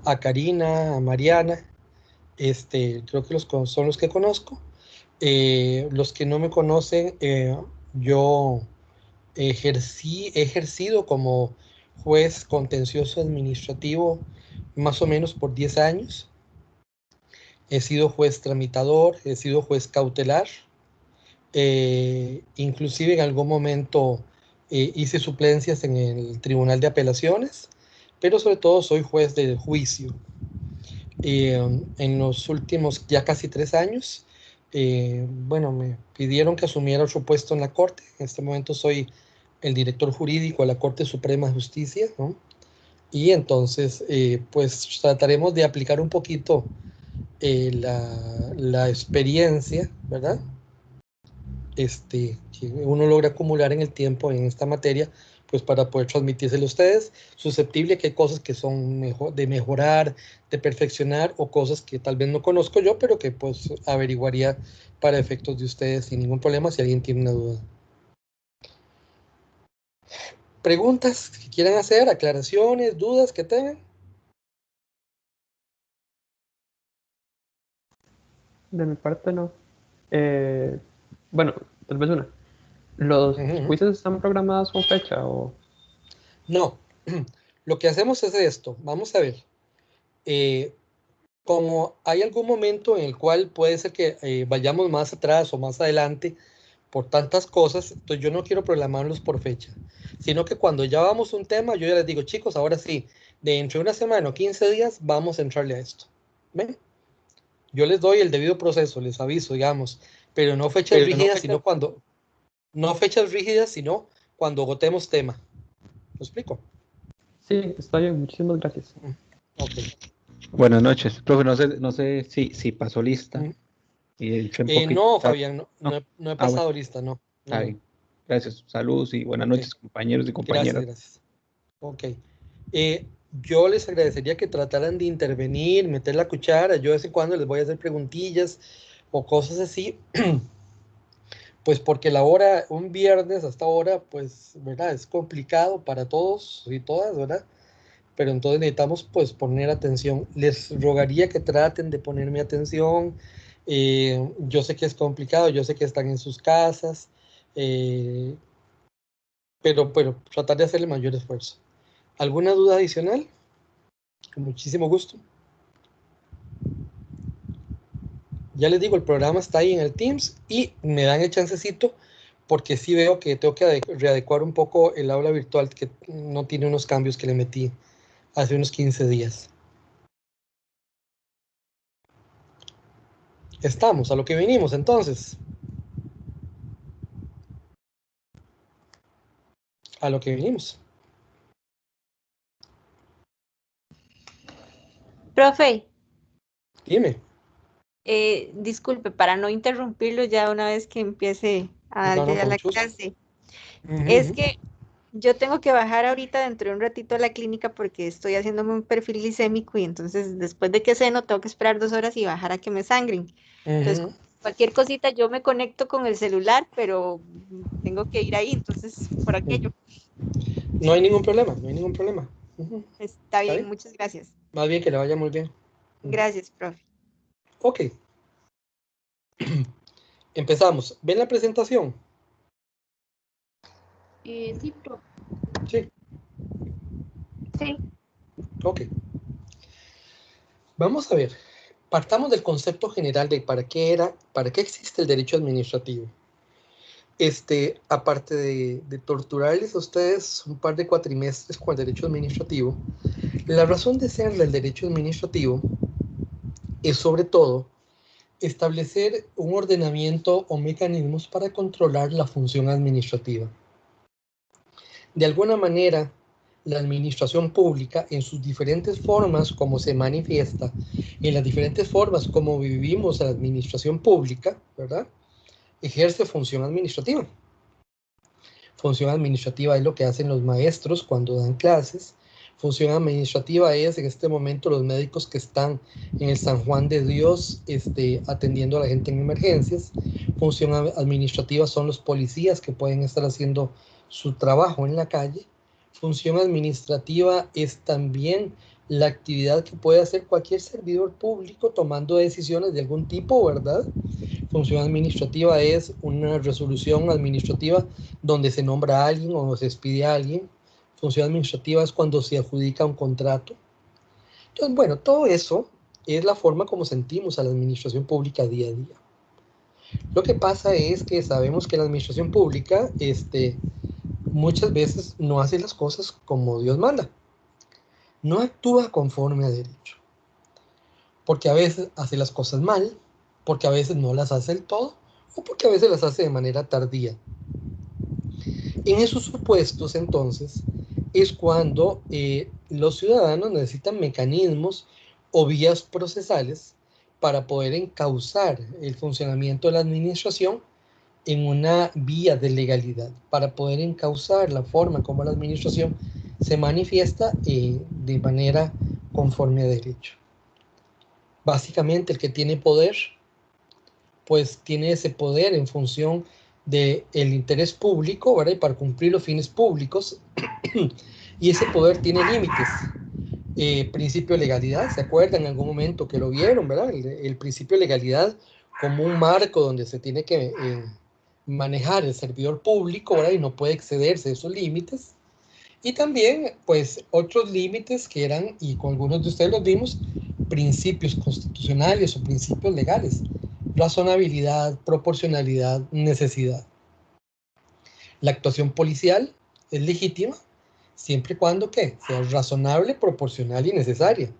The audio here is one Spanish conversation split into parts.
a Karina, a Mariana, creo que son los que conozco. Los que no me conocen, yo he ejercido como juez contencioso administrativo más o menos por 10 años. He sido juez tramitador, he sido juez cautelar. Inclusive en algún momento hice suplencias en el Tribunal de Apelaciones, pero sobre todo soy juez del juicio. En los últimos ya casi 3 años, bueno, me pidieron que asumiera otro puesto en la Corte. En este momento soy el director jurídico de la Corte Suprema de Justicia, ¿no? Y entonces, pues trataremos de aplicar un poquito la experiencia, ¿verdad? Que uno logra acumular en el tiempo en esta materia, pues para poder transmitírselo a ustedes, susceptible a que hay cosas que son de mejorar, de perfeccionar, o cosas que tal vez no conozco yo, pero que pues averiguaría para efectos de ustedes sin ningún problema si alguien tiene una duda. ¿Preguntas que quieran hacer? ¿Aclaraciones? ¿Dudas que tengan? De mi parte no. Bueno, tal vez una. ¿Los juicios están programados con fecha o...? No. Lo que hacemos es esto. Vamos a ver. Como hay algún momento en el cual puede ser que vayamos más atrás o más adelante por tantas cosas, entonces yo no quiero programarlos por fecha, sino que cuando ya vamos a un tema, yo ya les digo, chicos, ahora sí, de entre una semana o 15 días vamos a entrarle a esto. ¿Ven? Yo les doy el debido proceso, les aviso, digamos, pero no fechas rígidas, sino cuando... No fechas rígidas, sino cuando agotemos tema. ¿Lo explico? Sí, está bien, muchísimas gracias. Ok. Buenas noches, profe, no sé si pasó lista. No, Fabián, no he pasado bueno. lista, no. Está bien. Gracias, saludos y buenas noches, compañeros y compañeras. Gracias. Ok. Yo les agradecería que trataran de intervenir, meter la cuchara. Yo de vez en cuando les voy a hacer preguntillas o cosas así. Pues porque la hora, un viernes hasta ahora, pues, ¿verdad? Es complicado para todos y todas, ¿verdad? Pero entonces necesitamos, pues, poner atención. Les rogaría que traten de ponerme atención. Yo sé que es complicado, yo sé que están en sus casas, pero tratar de hacer el mayor esfuerzo. ¿Alguna duda adicional? Con muchísimo gusto. Ya les digo, el programa está ahí en el Teams y me dan el chancecito porque sí veo que tengo que readecuar un poco el aula virtual que no tiene unos cambios que le metí hace unos 15 días. Estamos, a lo que vinimos entonces. A lo que vinimos. Profe. Dime. Disculpe, para no interrumpirlo ya una vez que empiece a dar ya la clase. Es que yo tengo que bajar ahorita dentro de un ratito a la clínica porque estoy haciéndome un perfil glicémico y entonces después de que ceno tengo que esperar 2 horas y bajar a que me sangren. Entonces, cualquier cosita yo me conecto con el celular, pero tengo que ir ahí, entonces por aquello. No hay ningún problema, no hay ningún problema. Está bien, muchas gracias. Más bien que le vaya muy bien. Gracias, profe. Ok. Empezamos. ¿Ven la presentación? Sí, profe. Sí. Sí. Ok. Vamos a ver. Partamos del concepto general de para qué existe el derecho administrativo. Aparte de torturarles a ustedes un par de cuatrimestres con el derecho administrativo, la razón de ser del derecho administrativo es sobre todo establecer un ordenamiento o mecanismos para controlar la función administrativa. De alguna manera, la administración pública, en sus diferentes formas como se manifiesta, en las diferentes formas como vivimos la administración pública, ¿verdad?, ejerce función administrativa. Función administrativa es lo que hacen los maestros cuando dan clases. Función administrativa es en este momento los médicos que están en el San Juan de Dios atendiendo a la gente en emergencias. Función administrativa son los policías que pueden estar haciendo su trabajo en la calle. Función administrativa es también la actividad que puede hacer cualquier servidor público tomando decisiones de algún tipo, ¿verdad? Función administrativa es una resolución administrativa donde se nombra a alguien o se despide a alguien. Función administrativa es cuando se adjudica un contrato. Entonces, bueno, todo eso es la forma como sentimos a la administración pública día a día. Lo que pasa es que sabemos que la administración pública muchas veces no hace las cosas como Dios manda. No actúa conforme a derecho. Porque a veces hace las cosas mal, porque a veces no las hace del todo, o porque a veces las hace de manera tardía. En esos supuestos, entonces, es cuando los ciudadanos necesitan mecanismos o vías procesales para poder encauzar el funcionamiento de la administración en una vía de legalidad, para poder encauzar la forma como la administración se manifiesta de manera conforme a derecho. Básicamente, el que tiene poder, pues tiene ese poder en función del interés público, ¿verdad? Y para cumplir los fines públicos, y ese poder tiene límites. Principio de legalidad, ¿se acuerdan en algún momento que lo vieron, verdad? El principio de legalidad como un marco donde se tiene que manejar el servidor público, ¿verdad? Y no puede excederse de esos límites. Y también, pues, otros límites que eran, y con algunos de ustedes los vimos, principios constitucionales o principios legales. Razonabilidad, proporcionalidad, necesidad. La actuación policial es legítima siempre y cuando ¿qué? Sea razonable, proporcional y necesaria.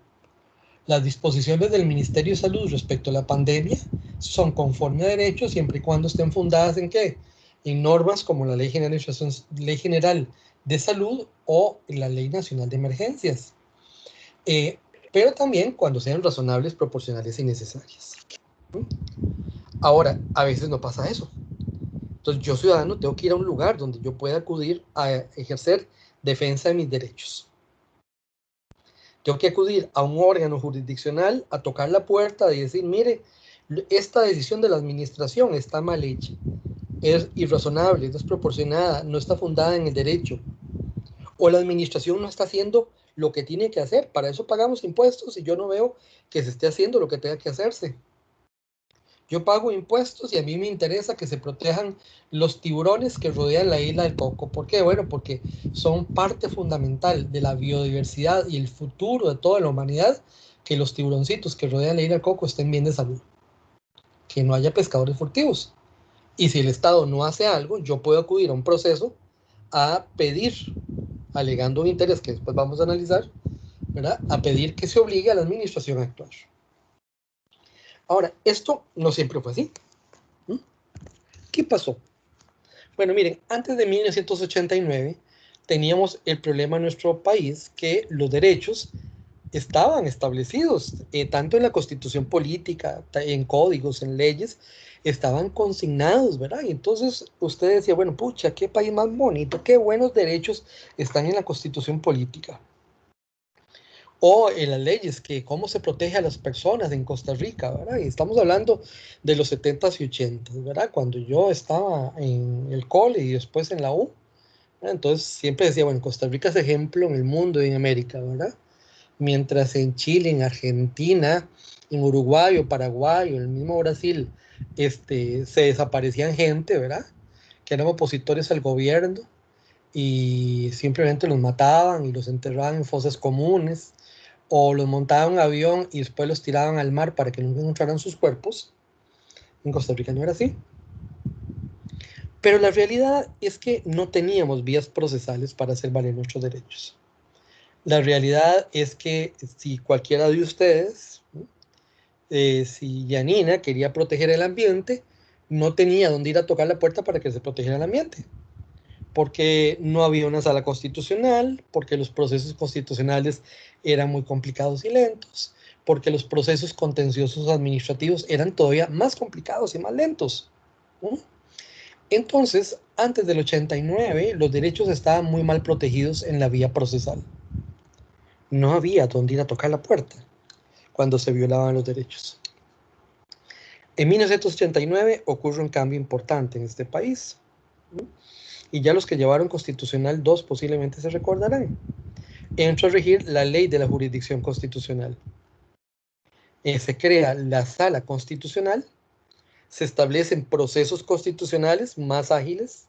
Las disposiciones del Ministerio de Salud respecto a la pandemia son conforme a derecho siempre y cuando estén fundadas en ¿qué? En normas como la Ley General de Salud o la Ley Nacional de Emergencias. Pero también cuando sean razonables, proporcionales y necesarias. Ahora, a veces no pasa eso. Entonces, yo ciudadano tengo que ir a un lugar donde yo pueda acudir a ejercer defensa de mis derechos. Tengo que acudir a un órgano jurisdiccional a tocar la puerta y decir, mire, esta decisión de la administración está mal hecha, es irrazonable, es desproporcionada, no está fundada en el derecho, o la administración no está haciendo lo que tiene que hacer. Para eso pagamos impuestos y yo no veo que se esté haciendo lo que tenga que hacerse. Yo pago impuestos y a mí me interesa que se protejan los tiburones que rodean la isla del Coco. ¿Por qué? Bueno, porque son parte fundamental de la biodiversidad y el futuro de toda la humanidad, que los tiburoncitos que rodean la isla del Coco estén bien de salud. Que no haya pescadores furtivos. Y si el Estado no hace algo, yo puedo acudir a un proceso a pedir, alegando un interés que después vamos a analizar, ¿verdad? A pedir que se obligue a la administración a actuar. Ahora, esto no siempre fue así. ¿Qué pasó? Bueno, miren, antes de 1989 teníamos el problema en nuestro país que los derechos estaban establecidos, tanto en la constitución política, en códigos, en leyes, estaban consignados, ¿verdad? Y entonces usted decía, bueno, pucha, qué país más bonito, qué buenos derechos están en la constitución política. O en las leyes, que cómo se protege a las personas en Costa Rica, ¿verdad? Y estamos hablando de los 70s y 80s, ¿verdad? Cuando yo estaba en el cole y después en la U, ¿verdad? Entonces siempre decía, bueno, Costa Rica es ejemplo en el mundo y en América, ¿verdad? Mientras en Chile, en Argentina, en Uruguay o Paraguay o en el mismo Brasil, se desaparecían gente, ¿verdad? Que eran opositores al gobierno y simplemente los mataban y los enterraban en fosas comunes, o los montaban en un avión y después los tiraban al mar para que no encontraran sus cuerpos. En Costa Rica no era así. Pero la realidad es que no teníamos vías procesales para hacer valer nuestros derechos. La realidad es que si cualquiera de ustedes, si Yanina quería proteger el ambiente, no tenía dónde ir a tocar la puerta para que se protegiera el ambiente. Porque no había una sala constitucional, porque los procesos constitucionales eran muy complicados y lentos, porque los procesos contenciosos administrativos eran todavía más complicados y más lentos. Entonces, antes del 89, los derechos estaban muy mal protegidos en la vía procesal. No había dónde ir a tocar la puerta cuando se violaban los derechos. En 1989 ocurre un cambio importante en este país. Y ya los que llevaron Constitucional 2 posiblemente se recordarán. entra a regir la ley de la jurisdicción constitucional. Se crea la sala constitucional, se establecen procesos constitucionales más ágiles,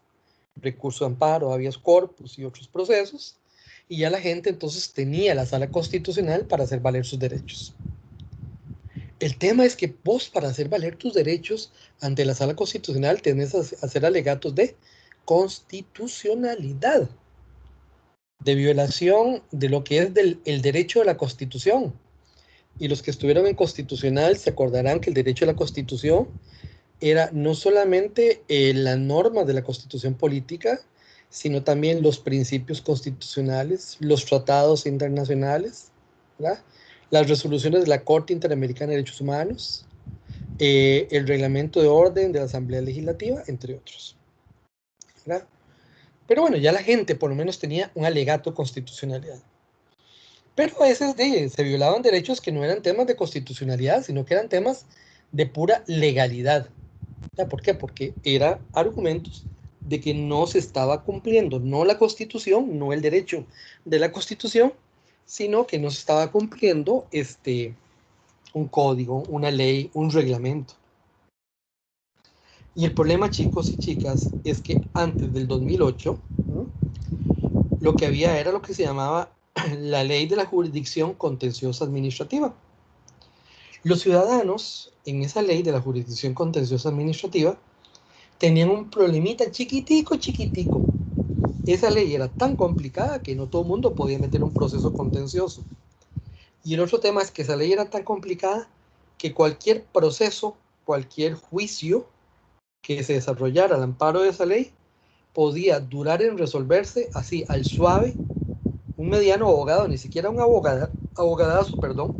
recurso de amparo, habeas corpus y otros procesos, y ya la gente entonces tenía la sala constitucional para hacer valer sus derechos. El tema es que vos, para hacer valer tus derechos ante la sala constitucional, tenés que hacer alegatos de constitucionalidad, de violación de lo que es el derecho de la Constitución. Y los que estuvieron en Constitucional se acordarán que el derecho de la Constitución era no solamente las normas de la Constitución política, sino también los principios constitucionales, los tratados internacionales, ¿verdad? Las resoluciones de la Corte Interamericana de Derechos Humanos, el reglamento de orden de la Asamblea Legislativa, entre otros, ¿verdad? Pero bueno, ya la gente por lo menos tenía un alegato de constitucionalidad. Pero a veces se violaban derechos que no eran temas de constitucionalidad, sino que eran temas de pura legalidad. ¿Por qué? Porque eran argumentos de que no se estaba cumpliendo, no la Constitución, no el derecho de la Constitución, sino que no se estaba cumpliendo un código, una ley, un reglamento. Y el problema, chicos y chicas, es que antes del 2008, lo que había era lo que se llamaba la ley de la jurisdicción contenciosa administrativa. Los ciudadanos, en esa ley de la jurisdicción contenciosa administrativa, tenían un problemita chiquitico. Esa ley era tan complicada que no todo el mundo podía meter un proceso contencioso. Y el otro tema es que esa ley era tan complicada que cualquier proceso, cualquier juicio que se desarrollara al amparo de esa ley, podía durar en resolverse así, al suave, un mediano abogado, ni siquiera un abogadazo,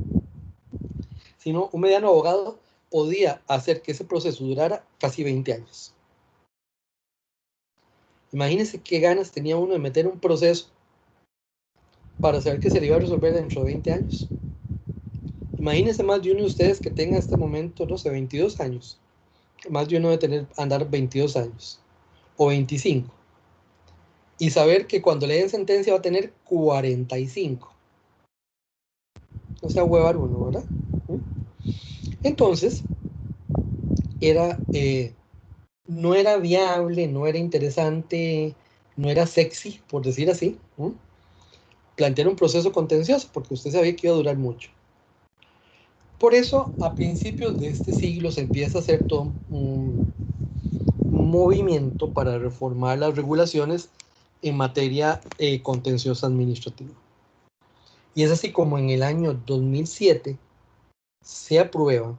sino un mediano abogado podía hacer que ese proceso durara casi 20 años. Imagínense qué ganas tenía uno de meter un proceso para saber que se le iba a resolver dentro de 20 años. Imagínense más de uno de ustedes que tenga en este momento, no sé, 22 años. Más de uno de andar 22 años o 25. Y saber que cuando le den sentencia va a tener 45. O sea, huevar uno, ¿verdad? Entonces, no era viable, no era interesante, no era sexy, por decir así, plantear un proceso contencioso, porque usted sabía que iba a durar mucho. Por eso, a principios de este siglo se empieza a hacer todo un movimiento para reformar las regulaciones en materia contenciosa administrativa. Y es así como en el año 2007 se aprueba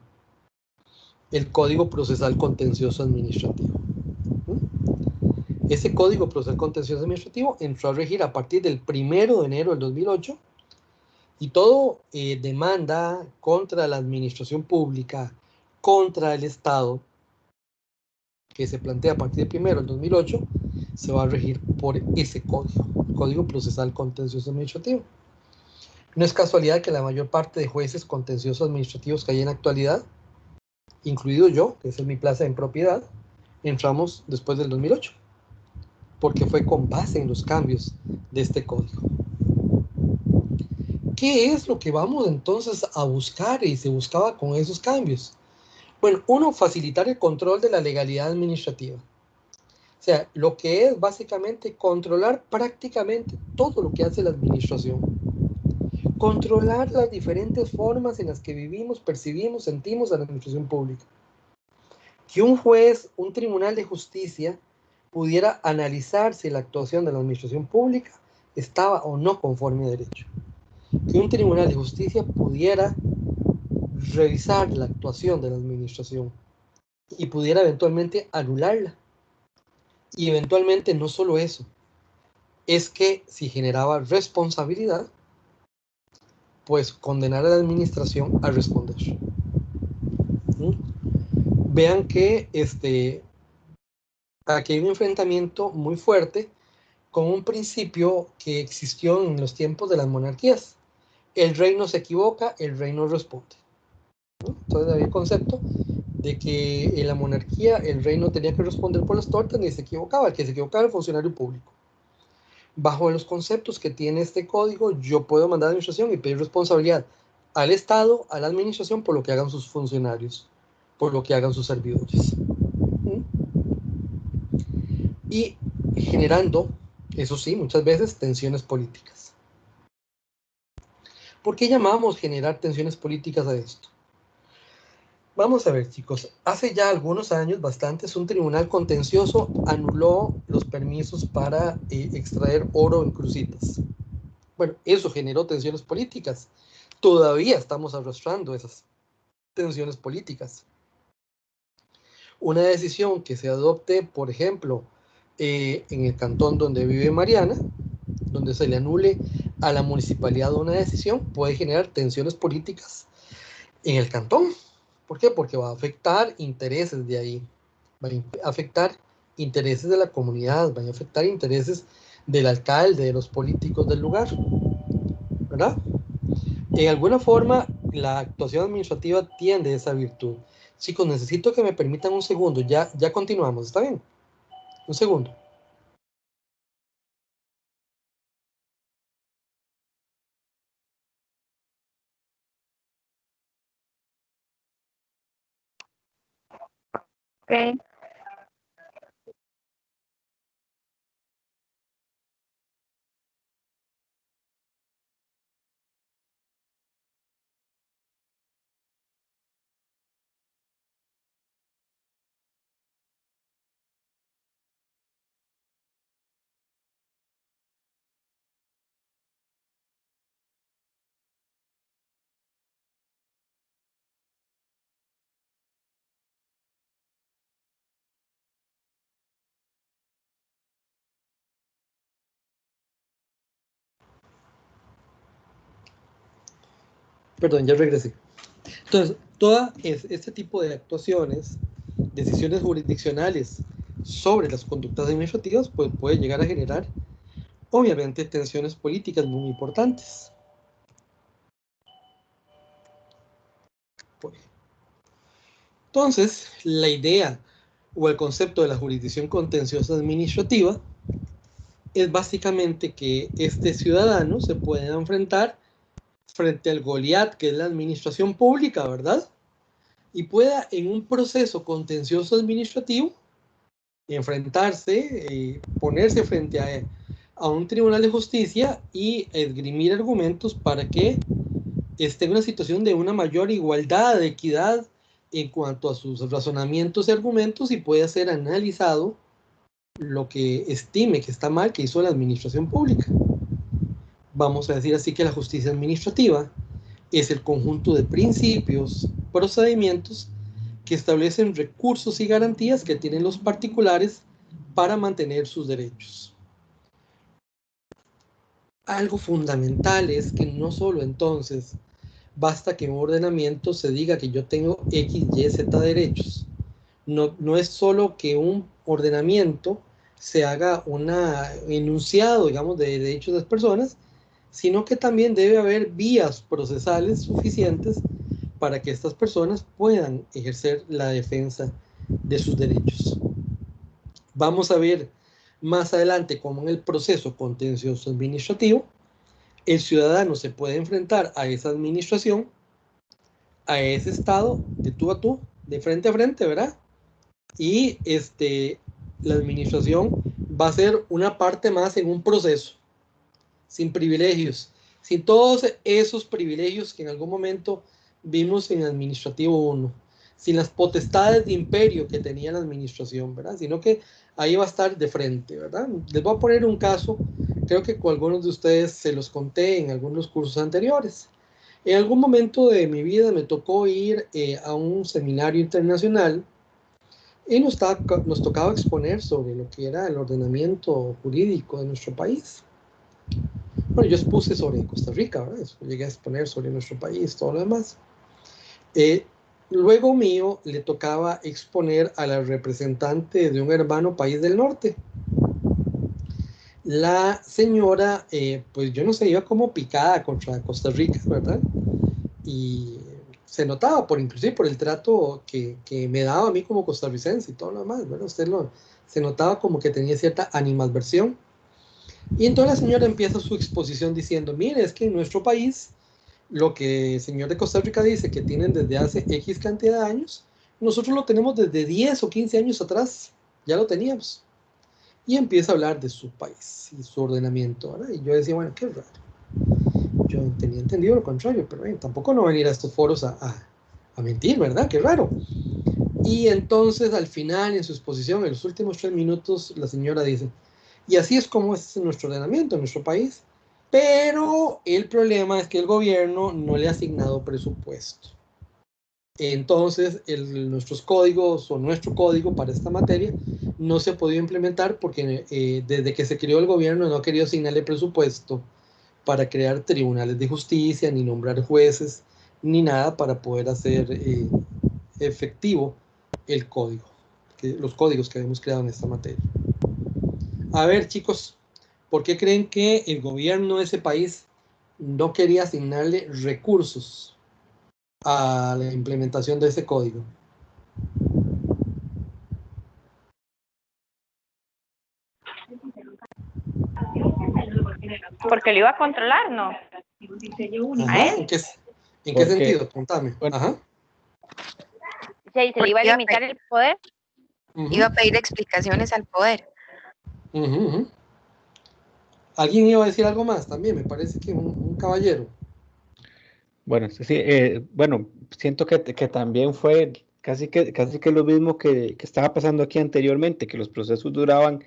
el Código Procesal Contencioso Administrativo. Ese Código Procesal Contencioso Administrativo entró a regir a partir del 1 de enero del 2008 y todo demanda contra la administración pública, contra el Estado, que se plantea a partir del 1 del 2008, se va a regir por ese código, el Código Procesal Contencioso Administrativo. No es casualidad que la mayor parte de jueces contenciosos administrativos que hay en la actualidad, incluido yo, que es en mi plaza en propiedad, entramos después del 2008, porque fue con base en los cambios de este código. ¿Qué es lo que vamos entonces a buscar y se buscaba con esos cambios? Bueno, uno, facilitar el control de la legalidad administrativa. O sea, lo que es básicamente controlar prácticamente todo lo que hace la administración. Controlar las diferentes formas en las que vivimos, percibimos, sentimos a la administración pública. Que un juez, un tribunal de justicia, pudiera analizar si la actuación de la administración pública estaba o no conforme a derecho. Que un tribunal de justicia pudiera revisar la actuación de la administración y pudiera eventualmente anularla. Y eventualmente no solo eso, es que si generaba responsabilidad, pues condenar a la administración a responder. Vean que aquí hay un enfrentamiento muy fuerte con un principio que existió en los tiempos de las monarquías. El rey no se equivoca, el rey no responde. Entonces había el concepto de que en la monarquía el rey no tenía que responder por las tortas ni se equivocaba. El que se equivocaba era el funcionario público. Bajo los conceptos que tiene este código, yo puedo mandar a la administración y pedir responsabilidad al Estado, a la administración, por lo que hagan sus funcionarios, por lo que hagan sus servidores. Y generando, eso sí, muchas veces tensiones políticas. ¿Por qué llamamos generar tensiones políticas a esto? Vamos a ver, chicos, hace ya algunos años, bastantes, un tribunal contencioso anuló los permisos para extraer oro en crucitas. Bueno, eso generó tensiones políticas. Todavía estamos arrastrando esas tensiones políticas. Una decisión que se adopte, por ejemplo, en el cantón donde vive Mariana, donde se le anule a la municipalidad una decisión, puede generar tensiones políticas en el cantón. ¿Por qué? Porque va a afectar intereses de ahí, va a afectar intereses de la comunidad, va a afectar intereses del alcalde, de los políticos del lugar, ¿verdad? En alguna forma, la actuación administrativa tiende a esa virtud. Chicos, necesito que me permitan un segundo, ya continuamos, ¿está bien? Un segundo. Okay. Perdón, ya regresé. Entonces, todo este tipo de actuaciones, decisiones jurisdiccionales sobre las conductas administrativas, pues puede llegar a generar, obviamente, tensiones políticas muy importantes. Entonces, la idea o el concepto de la jurisdicción contenciosa administrativa es básicamente que este ciudadano se puede enfrentar frente al Goliat, que es la administración pública, ¿verdad? Y pueda en un proceso contencioso administrativo enfrentarse, ponerse frente a un tribunal de justicia y esgrimir argumentos para que esté en una situación de una mayor igualdad, de equidad en cuanto a sus razonamientos y argumentos, y pueda ser analizado lo que estime que está mal que hizo la administración pública. Vamos a decir así que la justicia administrativa es el conjunto de principios, procedimientos que establecen recursos y garantías que tienen los particulares para mantener sus derechos. Algo fundamental es que no solo entonces basta que en un ordenamiento se diga que yo tengo X, Y, Z derechos. No es solo que un ordenamiento se haga un enunciado, digamos, de derechos de las personas, sino que también debe haber vías procesales suficientes para que estas personas puedan ejercer la defensa de sus derechos. Vamos a ver más adelante cómo en el proceso contencioso administrativo el ciudadano se puede enfrentar a esa administración, a ese estado de tú a tú, de frente a frente, ¿verdad? Y la administración va a ser una parte más en un proceso, sin privilegios, sin todos esos privilegios que en algún momento vimos en Administrativo 1, sin las potestades de imperio que tenía la administración, ¿verdad? Sino que ahí va a estar de frente, ¿verdad? Les voy a poner un caso, creo que con algunos de ustedes se los conté en algunos cursos anteriores. En algún momento de mi vida me tocó ir a un seminario internacional y nos tocaba exponer sobre lo que era el ordenamiento jurídico de nuestro país. Bueno, yo expuse sobre Costa Rica, ¿verdad? Llegué a exponer sobre nuestro país, todo lo demás. Luego mío le tocaba exponer a la representante de un hermano país del norte. La señora, pues yo no sé, iba como picada contra Costa Rica, ¿verdad? Y se notaba, inclusive por el trato que me daba a mí como costarricense y todo lo demás, ¿verdad? Se notaba como que tenía cierta animadversión. Y entonces la señora empieza su exposición diciendo, mire, es que en nuestro país, lo que el señor de Costa Rica dice que tienen desde hace X cantidad de años, nosotros lo tenemos desde 10 o 15 años atrás, ya lo teníamos. Y empieza a hablar de su país y su ordenamiento, ¿verdad? Y yo decía, bueno, qué raro. Yo tenía entendido lo contrario, pero tampoco no venir a estos foros a mentir, ¿verdad? Qué raro. Y entonces al final, en su exposición, en los últimos 3 minutos, la señora dice, y así es como es nuestro ordenamiento en nuestro país, pero el problema es que el gobierno no le ha asignado presupuesto. Entonces, nuestros códigos o nuestro código para esta materia no se ha podido implementar porque desde que se creó el gobierno no ha querido asignarle presupuesto para crear tribunales de justicia, ni nombrar jueces, ni nada para poder hacer efectivo el código, los códigos que hemos creado en esta materia. A ver, chicos, ¿por qué creen que el gobierno de ese país no quería asignarle recursos a la implementación de ese código? Porque lo iba a controlar, ¿no? Ajá, ¿en qué sentido? Contame. Bueno, ajá. Sí, se le iba a limitar el poder. Iba a pedir explicaciones al poder. ¿Alguien iba a decir algo más? También me parece que un caballero. Bueno, sí, bueno, siento que también fue casi que lo mismo que estaba pasando aquí anteriormente, que los procesos duraban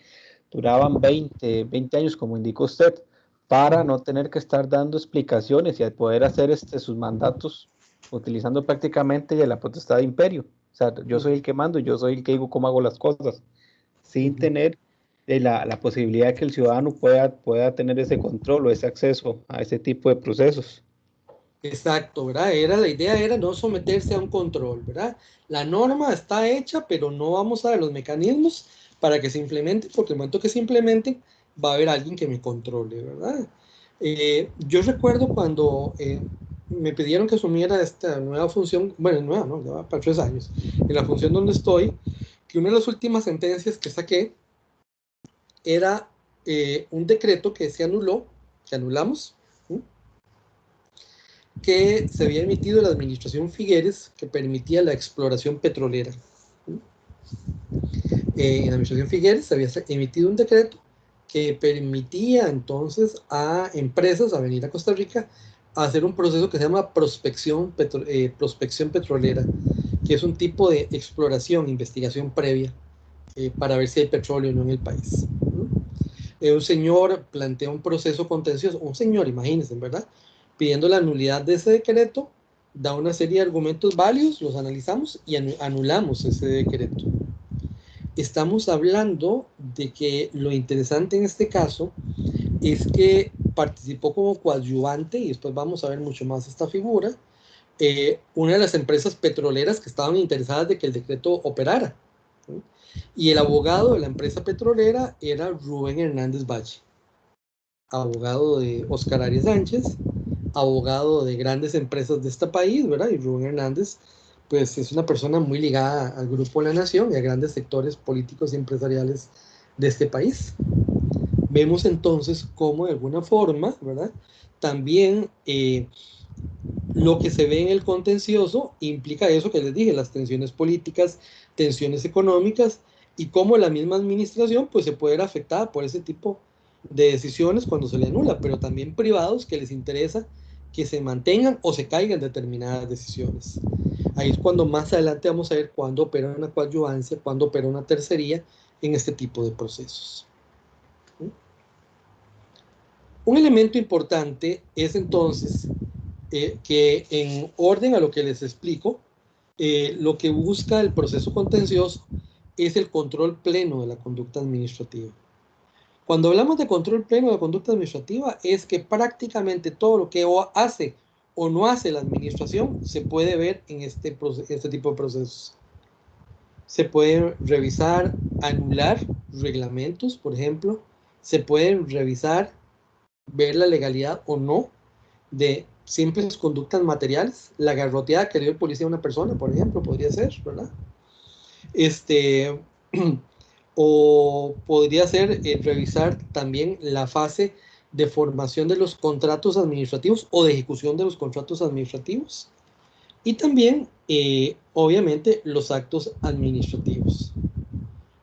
20 años, como indicó usted, para no tener que estar dando explicaciones y poder hacer sus mandatos utilizando prácticamente la potestad de imperio. O sea, yo soy el que mando, yo soy el que digo cómo hago las cosas, sin tener la posibilidad de que el ciudadano pueda tener ese control o ese acceso a ese tipo de procesos. Exacto, ¿verdad? La idea era no someterse a un control, ¿verdad? La norma está hecha, pero no vamos a dar los mecanismos para que se implemente, porque el momento que se implemente va a haber alguien que me controle, ¿verdad? Yo recuerdo cuando me pidieron que asumiera esta nueva función, bueno, nueva, ¿no? Ya va para 3 años, en la función donde estoy, que una de las últimas sentencias que saqué era un decreto que se anuló, que anulamos, que se había emitido en la administración Figueres, que permitía la exploración petrolera. En la administración Figueres se había emitido un decreto que permitía entonces a empresas a venir a Costa Rica a hacer un proceso que se llama prospección petrolera, que es un tipo de exploración, investigación previa para ver si hay petróleo o no en el país. Un señor plantea un proceso contencioso, un señor, imagínense, ¿verdad?, pidiendo la nulidad de ese decreto, da una serie de argumentos válidos, los analizamos y anulamos ese decreto. Estamos hablando de que lo interesante en este caso es que participó como coadyuvante, y después vamos a ver mucho más esta figura, una de las empresas petroleras que estaban interesadas de que el decreto operara. ¿Sí? Y el abogado de la empresa petrolera era Rubén Hernández Valle, abogado de Oscar Arias Sánchez, abogado de grandes empresas de este país, ¿verdad? Y Rubén Hernández, pues es una persona muy ligada al Grupo La Nación y a grandes sectores políticos y empresariales de este país. Vemos entonces cómo de alguna forma, ¿verdad?, también lo que se ve en el contencioso implica eso que les dije, las tensiones políticas, tensiones económicas, y cómo la misma administración pues se puede ver afectada por ese tipo de decisiones cuando se le anula, pero también privados que les interesa que se mantengan o se caigan determinadas decisiones. Ahí es cuando más adelante vamos a ver cuándo opera una coadyuvancia, cuándo opera una tercería en este tipo de procesos. Un elemento importante es entonces que, en orden a lo que les explico, lo que busca el proceso contencioso es el control pleno de la conducta administrativa. Cuando hablamos de control pleno de la conducta administrativa, es que prácticamente todo lo que hace o no hace la administración se puede ver en este tipo de procesos. Se pueden revisar, anular reglamentos, por ejemplo. Se pueden revisar, ver la legalidad o no de simples conductas materiales. La garroteada que le dio el policía a una persona, por ejemplo, podría ser, ¿verdad? o podría ser revisar también la fase de formación de los contratos administrativos o de ejecución de los contratos administrativos, y también, obviamente, los actos administrativos.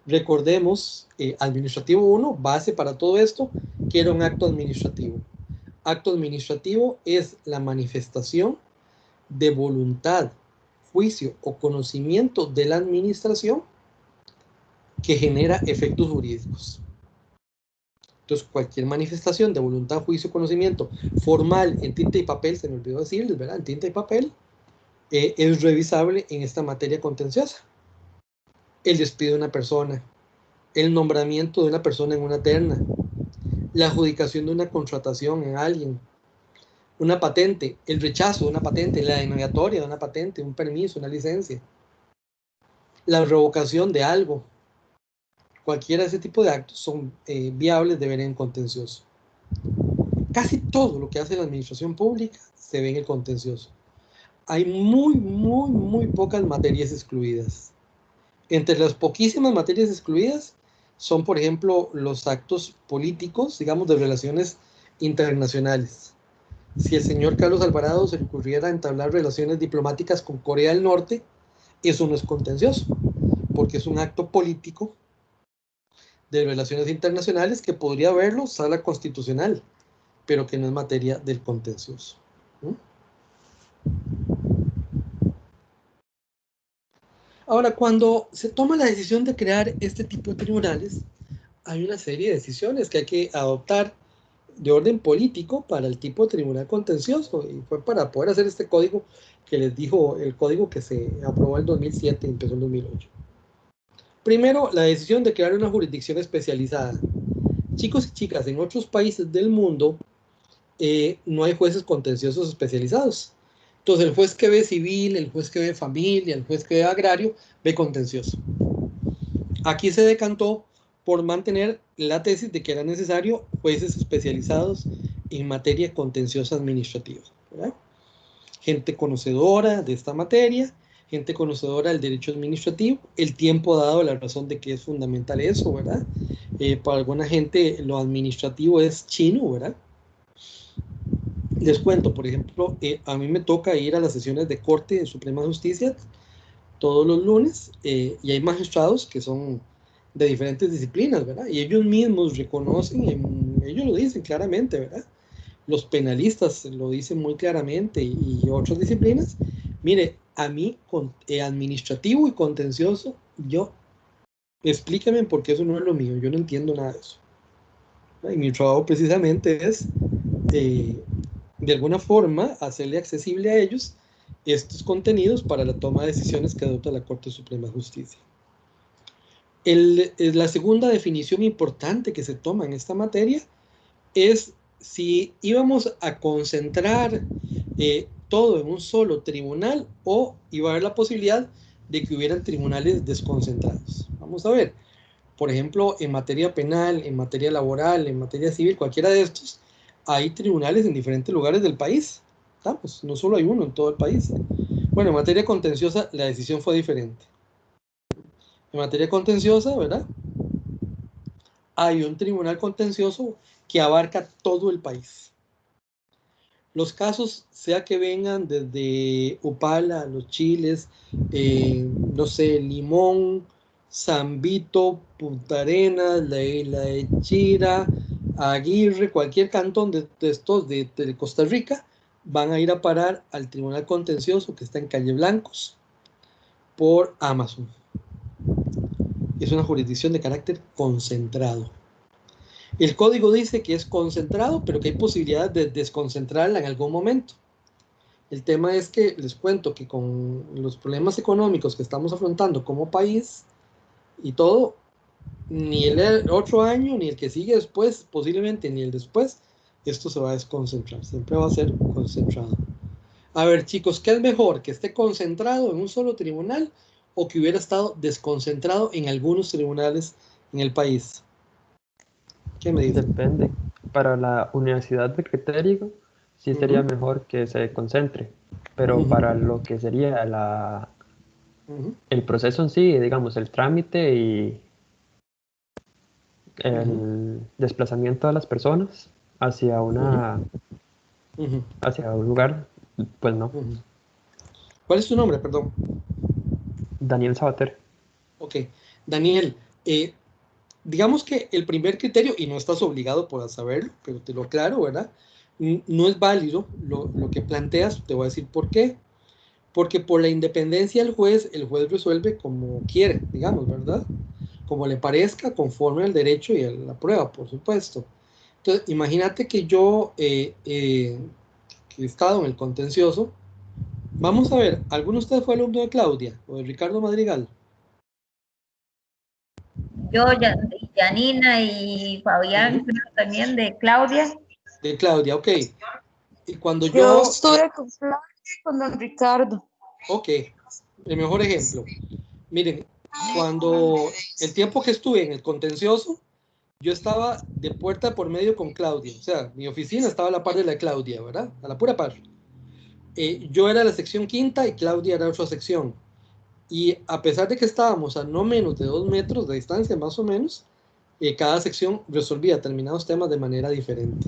Recordemos, administrativo 1, base para todo esto, que era un acto administrativo. Acto administrativo es la manifestación de voluntad, juicio o conocimiento de la administración que genera efectos jurídicos. Entonces, cualquier manifestación de voluntad, juicio, conocimiento formal en tinta y papel, se me olvidó decirles, ¿verdad? En tinta y papel, es revisable en esta materia contenciosa. El despido de una persona, el nombramiento de una persona en una terna, la adjudicación de una contratación en alguien, una patente, el rechazo de una patente, la denegatoria de una patente, un permiso, una licencia, la revocación de algo. Cualquiera de ese tipo de actos son viables de ver en contencioso. Casi todo lo que hace la administración pública se ve en el contencioso. Hay muy pocas materias excluidas. Entre las poquísimas materias excluidas son, por ejemplo, los actos políticos, digamos, de relaciones internacionales. Si el señor Carlos Alvarado se le ocurriera entablar relaciones diplomáticas con Corea del Norte, eso no es contencioso, porque es un acto político de relaciones internacionales que podría verlo sala constitucional, pero que no es materia del contencioso. Ahora, cuando se toma la decisión de crear este tipo de tribunales, hay una serie de decisiones que hay que adoptar de orden político para el tipo de tribunal contencioso, y fue para poder hacer este código que les dijo, el código que se aprobó en 2007 y empezó en 2008. Primero, la decisión de crear una jurisdicción especializada. Chicos y chicas, en otros países del mundo no hay jueces contenciosos especializados. Entonces, el juez que ve civil, el juez que ve familia, el juez que ve agrario, ve contencioso. Aquí se decantó por mantener la tesis de que era necesario jueces especializados en materia contenciosa administrativa, ¿verdad? Gente conocedora de esta materia, gente conocedora del derecho administrativo, el tiempo ha dado la razón de que es fundamental eso, ¿verdad? Para alguna gente lo administrativo es chino, ¿verdad? Les cuento, por ejemplo, a mí me toca ir a las sesiones de Corte de Suprema Justicia todos los lunes, y hay magistrados que son de diferentes disciplinas, ¿verdad? Y ellos mismos reconocen, ellos lo dicen claramente, ¿verdad? Los penalistas lo dicen muy claramente, y otras disciplinas. Mire, a mí, administrativo y contencioso, explíquenme por qué eso no es lo mío, yo no entiendo nada de eso. Y mi trabajo precisamente es, de alguna forma, hacerle accesible a ellos estos contenidos para la toma de decisiones que adopta la Corte Suprema de Justicia. La segunda definición importante que se toma en esta materia es si íbamos a concentrar todo en un solo tribunal o iba a haber la posibilidad de que hubieran tribunales desconcentrados. Vamos a ver, por ejemplo, en materia penal, en materia laboral, en materia civil, cualquiera de estos, hay tribunales en diferentes lugares del país. Pues no solo hay uno en todo el país. Bueno, en materia contenciosa la decisión fue diferente. En materia contenciosa, ¿verdad? Hay un tribunal contencioso que abarca todo el país. Los casos, sea que vengan desde Upala, Los Chiles, no sé, Limón, San Vito, Punta Arenas, la isla de Chira, Aguirre, cualquier cantón de estos de Costa Rica, van a ir a parar al tribunal contencioso que está en Calle Blancos por Amazon. Es una jurisdicción de carácter concentrado. El código dice que es concentrado, pero que hay posibilidad de desconcentrarla en algún momento. El tema es que les cuento que con los problemas económicos que estamos afrontando como país y todo, ni el otro año, ni el que sigue después, posiblemente ni el después, esto se va a desconcentrar. Siempre va a ser concentrado. A ver, chicos, ¿qué es mejor? ¿Que esté concentrado en un solo tribunal o que hubiera estado desconcentrado en algunos tribunales en el país? ¿Qué me dicen? Depende. Para la universidad de criterio, sí sería mejor que se concentre, pero para lo que sería el proceso en sí, digamos, el trámite y el desplazamiento de las personas hacia hacia un lugar, pues no. ¿Cuál es tu nombre, perdón? Daniel Sabater. Ok, Daniel, digamos que el primer criterio, y no estás obligado por saberlo, pero te lo aclaro, ¿verdad? No es válido lo que planteas, te voy a decir por qué. Porque por la independencia del juez, el juez resuelve como quiere, digamos, ¿verdad? Como le parezca, conforme al derecho y a la prueba, por supuesto. Entonces, imagínate que yo, que he estado en el contencioso, vamos a ver, ¿alguno de ustedes fue alumno de Claudia o de Ricardo Madrigal? Yo, Janina y Fabián, creo también de Claudia. De Claudia, ok. Y cuando yo estuve con Claudia y con don Ricardo. Ok, el mejor ejemplo. Miren, cuando el tiempo que estuve en el contencioso, yo estaba de puerta por medio con Claudia. O sea, mi oficina estaba a la par de la de Claudia, ¿verdad? A la pura par. Yo era la sección quinta y Claudia era otra sección. Y a pesar de que estábamos a no menos de 2 metros de distancia, más o menos, cada sección resolvía determinados temas de manera diferente.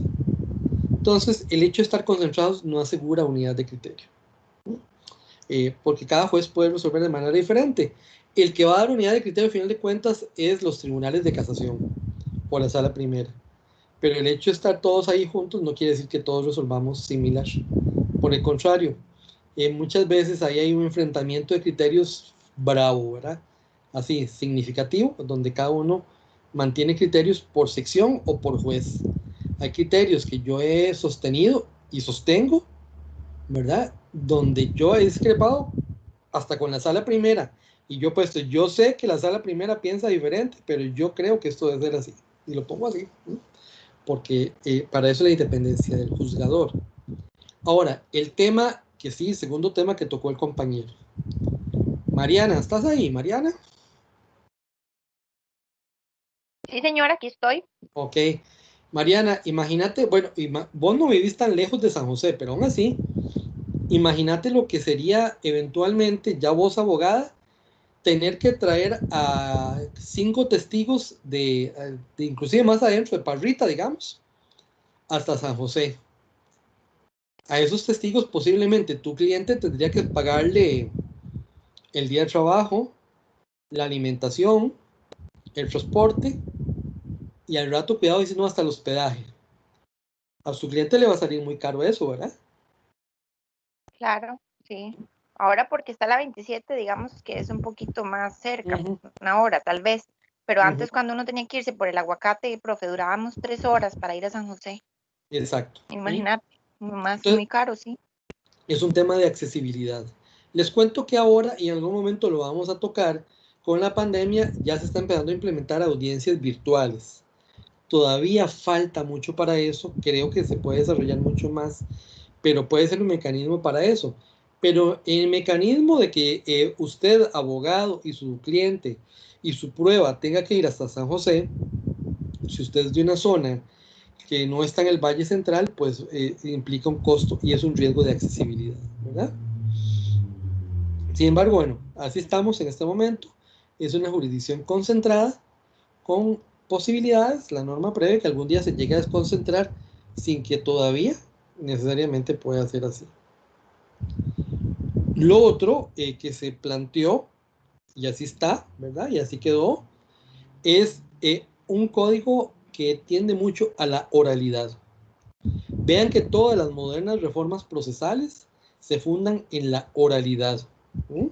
Entonces, el hecho de estar concentrados no asegura unidad de criterio. Porque cada juez puede resolver de manera diferente. El que va a dar unidad de criterio, al final de cuentas, es los tribunales de casación, o la sala primera. Pero el hecho de estar todos ahí juntos no quiere decir que todos resolvamos similar. Por el contrario, muchas veces ahí hay un enfrentamiento de criterios bravo, ¿verdad? Así, significativo, donde cada uno mantiene criterios por sección o por juez. Hay criterios que yo he sostenido y sostengo, ¿verdad? Donde yo he discrepado hasta con la sala primera. Y yo puesto, yo sé que la sala primera piensa diferente, pero yo creo que esto debe ser así. Y lo pongo así, ¿no? Porque para eso la independencia del juzgador. Ahora, el tema que sí, segundo tema que tocó el compañero. Mariana, ¿estás ahí, Mariana? Sí, señora, aquí estoy. Ok. Mariana, imagínate, bueno, vos no vivís tan lejos de San José, pero aún así, imagínate lo que sería eventualmente, ya vos abogada, tener que traer a 5 testigos de inclusive más adentro, de Parrita, digamos, hasta San José. A esos testigos posiblemente tu cliente tendría que pagarle el día de trabajo, la alimentación, el transporte y al rato, cuidado, dice no, hasta el hospedaje. A su cliente le va a salir muy caro eso, ¿verdad? Claro, sí. Ahora porque está la 27, digamos que es un poquito más cerca, una hora tal vez. Pero antes cuando uno tenía que irse por el aguacate, profe, durábamos 3 horas para ir a San José. Exacto. Imagínate, Entonces, muy caro, sí. Es un tema de accesibilidad. Les cuento que ahora, y en algún momento lo vamos a tocar, con la pandemia ya se está empezando a implementar audiencias virtuales. Todavía falta mucho para eso, creo que se puede desarrollar mucho más, pero puede ser un mecanismo para eso. Pero el mecanismo de que usted, abogado, y su cliente y su prueba tenga que ir hasta San José, si usted es de una zona que no está en el Valle Central, pues implica un costo y es un riesgo de accesibilidad, ¿verdad? Sin embargo, bueno, así estamos en este momento. Es una jurisdicción concentrada con posibilidades. La norma prevé que algún día se llegue a desconcentrar sin que todavía necesariamente pueda ser así. Lo otro que se planteó, y así está, ¿verdad? Y así quedó, es un código que tiende mucho a la oralidad. Vean que todas las modernas reformas procesales se fundan en la oralidad. ¿Sí?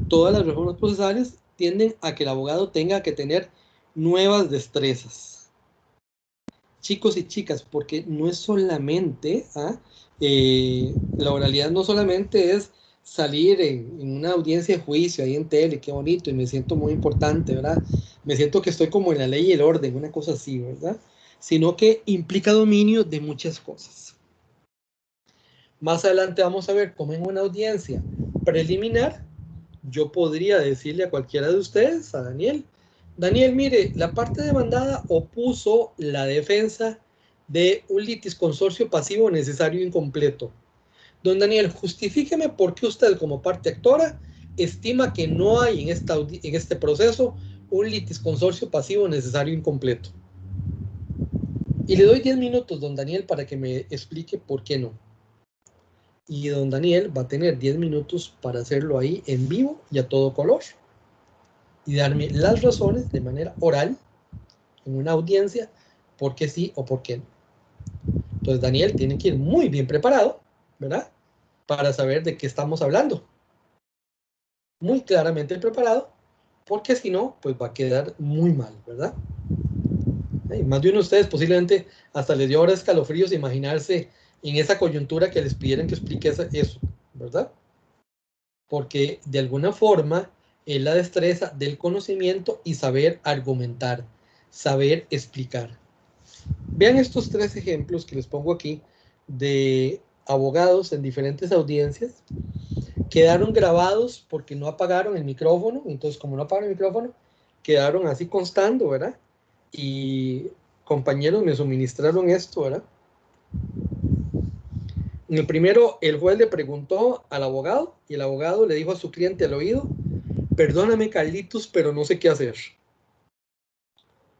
Todas las reformas procesales tienden a que el abogado tenga que tener nuevas destrezas. Chicos y chicas, porque no es solamente, la oralidad no solamente es salir en una audiencia de juicio ahí en tele, qué bonito, y me siento muy importante, ¿verdad? Me siento que estoy como en la ley y el orden, una cosa así, ¿verdad? Sino que implica dominio de muchas cosas. Más adelante vamos a ver cómo en una audiencia preliminar yo podría decirle a cualquiera de ustedes, a Daniel, mire, la parte demandada opuso la defensa de un litisconsorcio pasivo necesario e incompleto. Don Daniel, justifíqueme por qué usted como parte actora estima que no hay en este proceso un litisconsorcio pasivo necesario incompleto. Y le doy 10 minutos, don Daniel, para que me explique por qué no. Y don Daniel va a tener 10 minutos para hacerlo ahí en vivo y a todo color. Y darme las razones de manera oral, en una audiencia, por qué sí o por qué no. Entonces Daniel tiene que ir muy bien preparado, ¿verdad? Para saber de qué estamos hablando. Muy claramente preparado, porque si no, pues va a quedar muy mal, ¿verdad? Y más de uno de ustedes posiblemente hasta les dio ahora escalofríos imaginarse en esa coyuntura que les pidieran que explique eso, ¿verdad? Porque de alguna forma es la destreza del conocimiento y saber argumentar, saber explicar. Vean estos 3 ejemplos que les pongo aquí de abogados en diferentes audiencias. Quedaron grabados porque no apagaron el micrófono, entonces como no apagaron el micrófono, quedaron así constando, ¿verdad? Y compañeros me suministraron esto, ¿verdad? En el primero, el juez le preguntó al abogado y el abogado le dijo a su cliente al oído: perdóname, Carlitos, pero no sé qué hacer.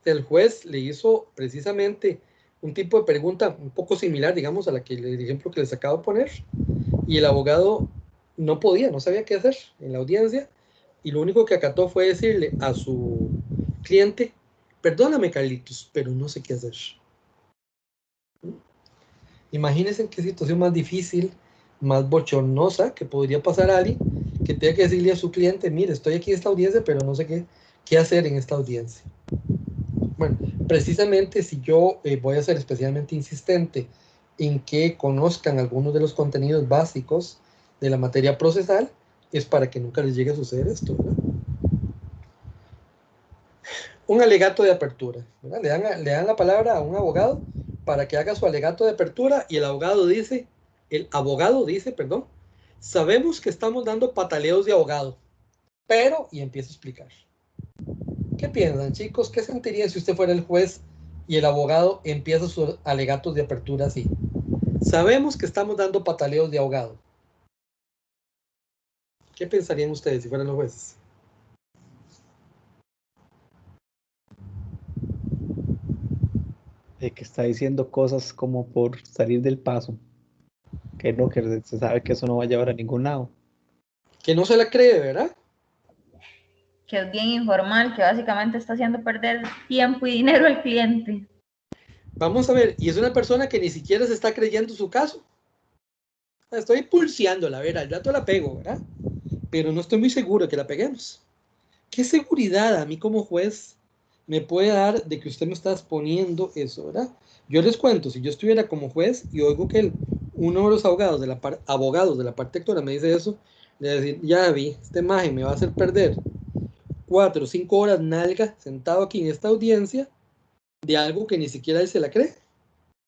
El juez le hizo precisamente un tipo de pregunta un poco similar, digamos, a el ejemplo que les acabo de poner, y el abogado no sabía qué hacer en la audiencia, y lo único que acató fue decirle a su cliente: perdóname, Carlitos, pero no sé qué hacer. Imagínense qué situación más difícil, más bochornosa que podría pasar a alguien que tenga que decirle a su cliente: mire, estoy aquí en esta audiencia, pero no sé qué hacer en esta audiencia. Bueno, precisamente si yo voy a ser especialmente insistente en que conozcan algunos de los contenidos básicos de la materia procesal, es para que nunca les llegue a suceder esto, ¿verdad? Un alegato de apertura, ¿verdad? Le dan la palabra a un abogado para que haga su alegato de apertura y el abogado dice, sabemos que estamos dando pataleos de abogado, pero, y empieza a explicar. ¿Qué piensan, chicos? ¿Qué sentirían si usted fuera el juez y el abogado empieza sus alegatos de apertura así? Sabemos que estamos dando pataleos de abogado. ¿Qué pensarían ustedes si fueran los jueces? De que está diciendo cosas como por salir del paso. Que no, que se sabe que eso no va a llevar a ningún lado. Que no se la cree, ¿verdad? Que es bien informal, que básicamente está haciendo perder tiempo y dinero al cliente. Vamos a ver, y es una persona que ni siquiera se está creyendo su caso. Estoy pulseándola, a ver, al rato la pego, ¿verdad? Pero no estoy muy seguro de que la peguemos. ¿Qué seguridad a mí como juez me puede dar de que usted me está exponiendo eso, verdad? Yo les cuento, si yo estuviera como juez y oigo que uno de los abogados de la parte actora me dice eso, le voy a decir: ya vi, este maje me va a hacer perder 4 o 5 horas nalga sentado aquí en esta audiencia de algo que ni siquiera él se la cree.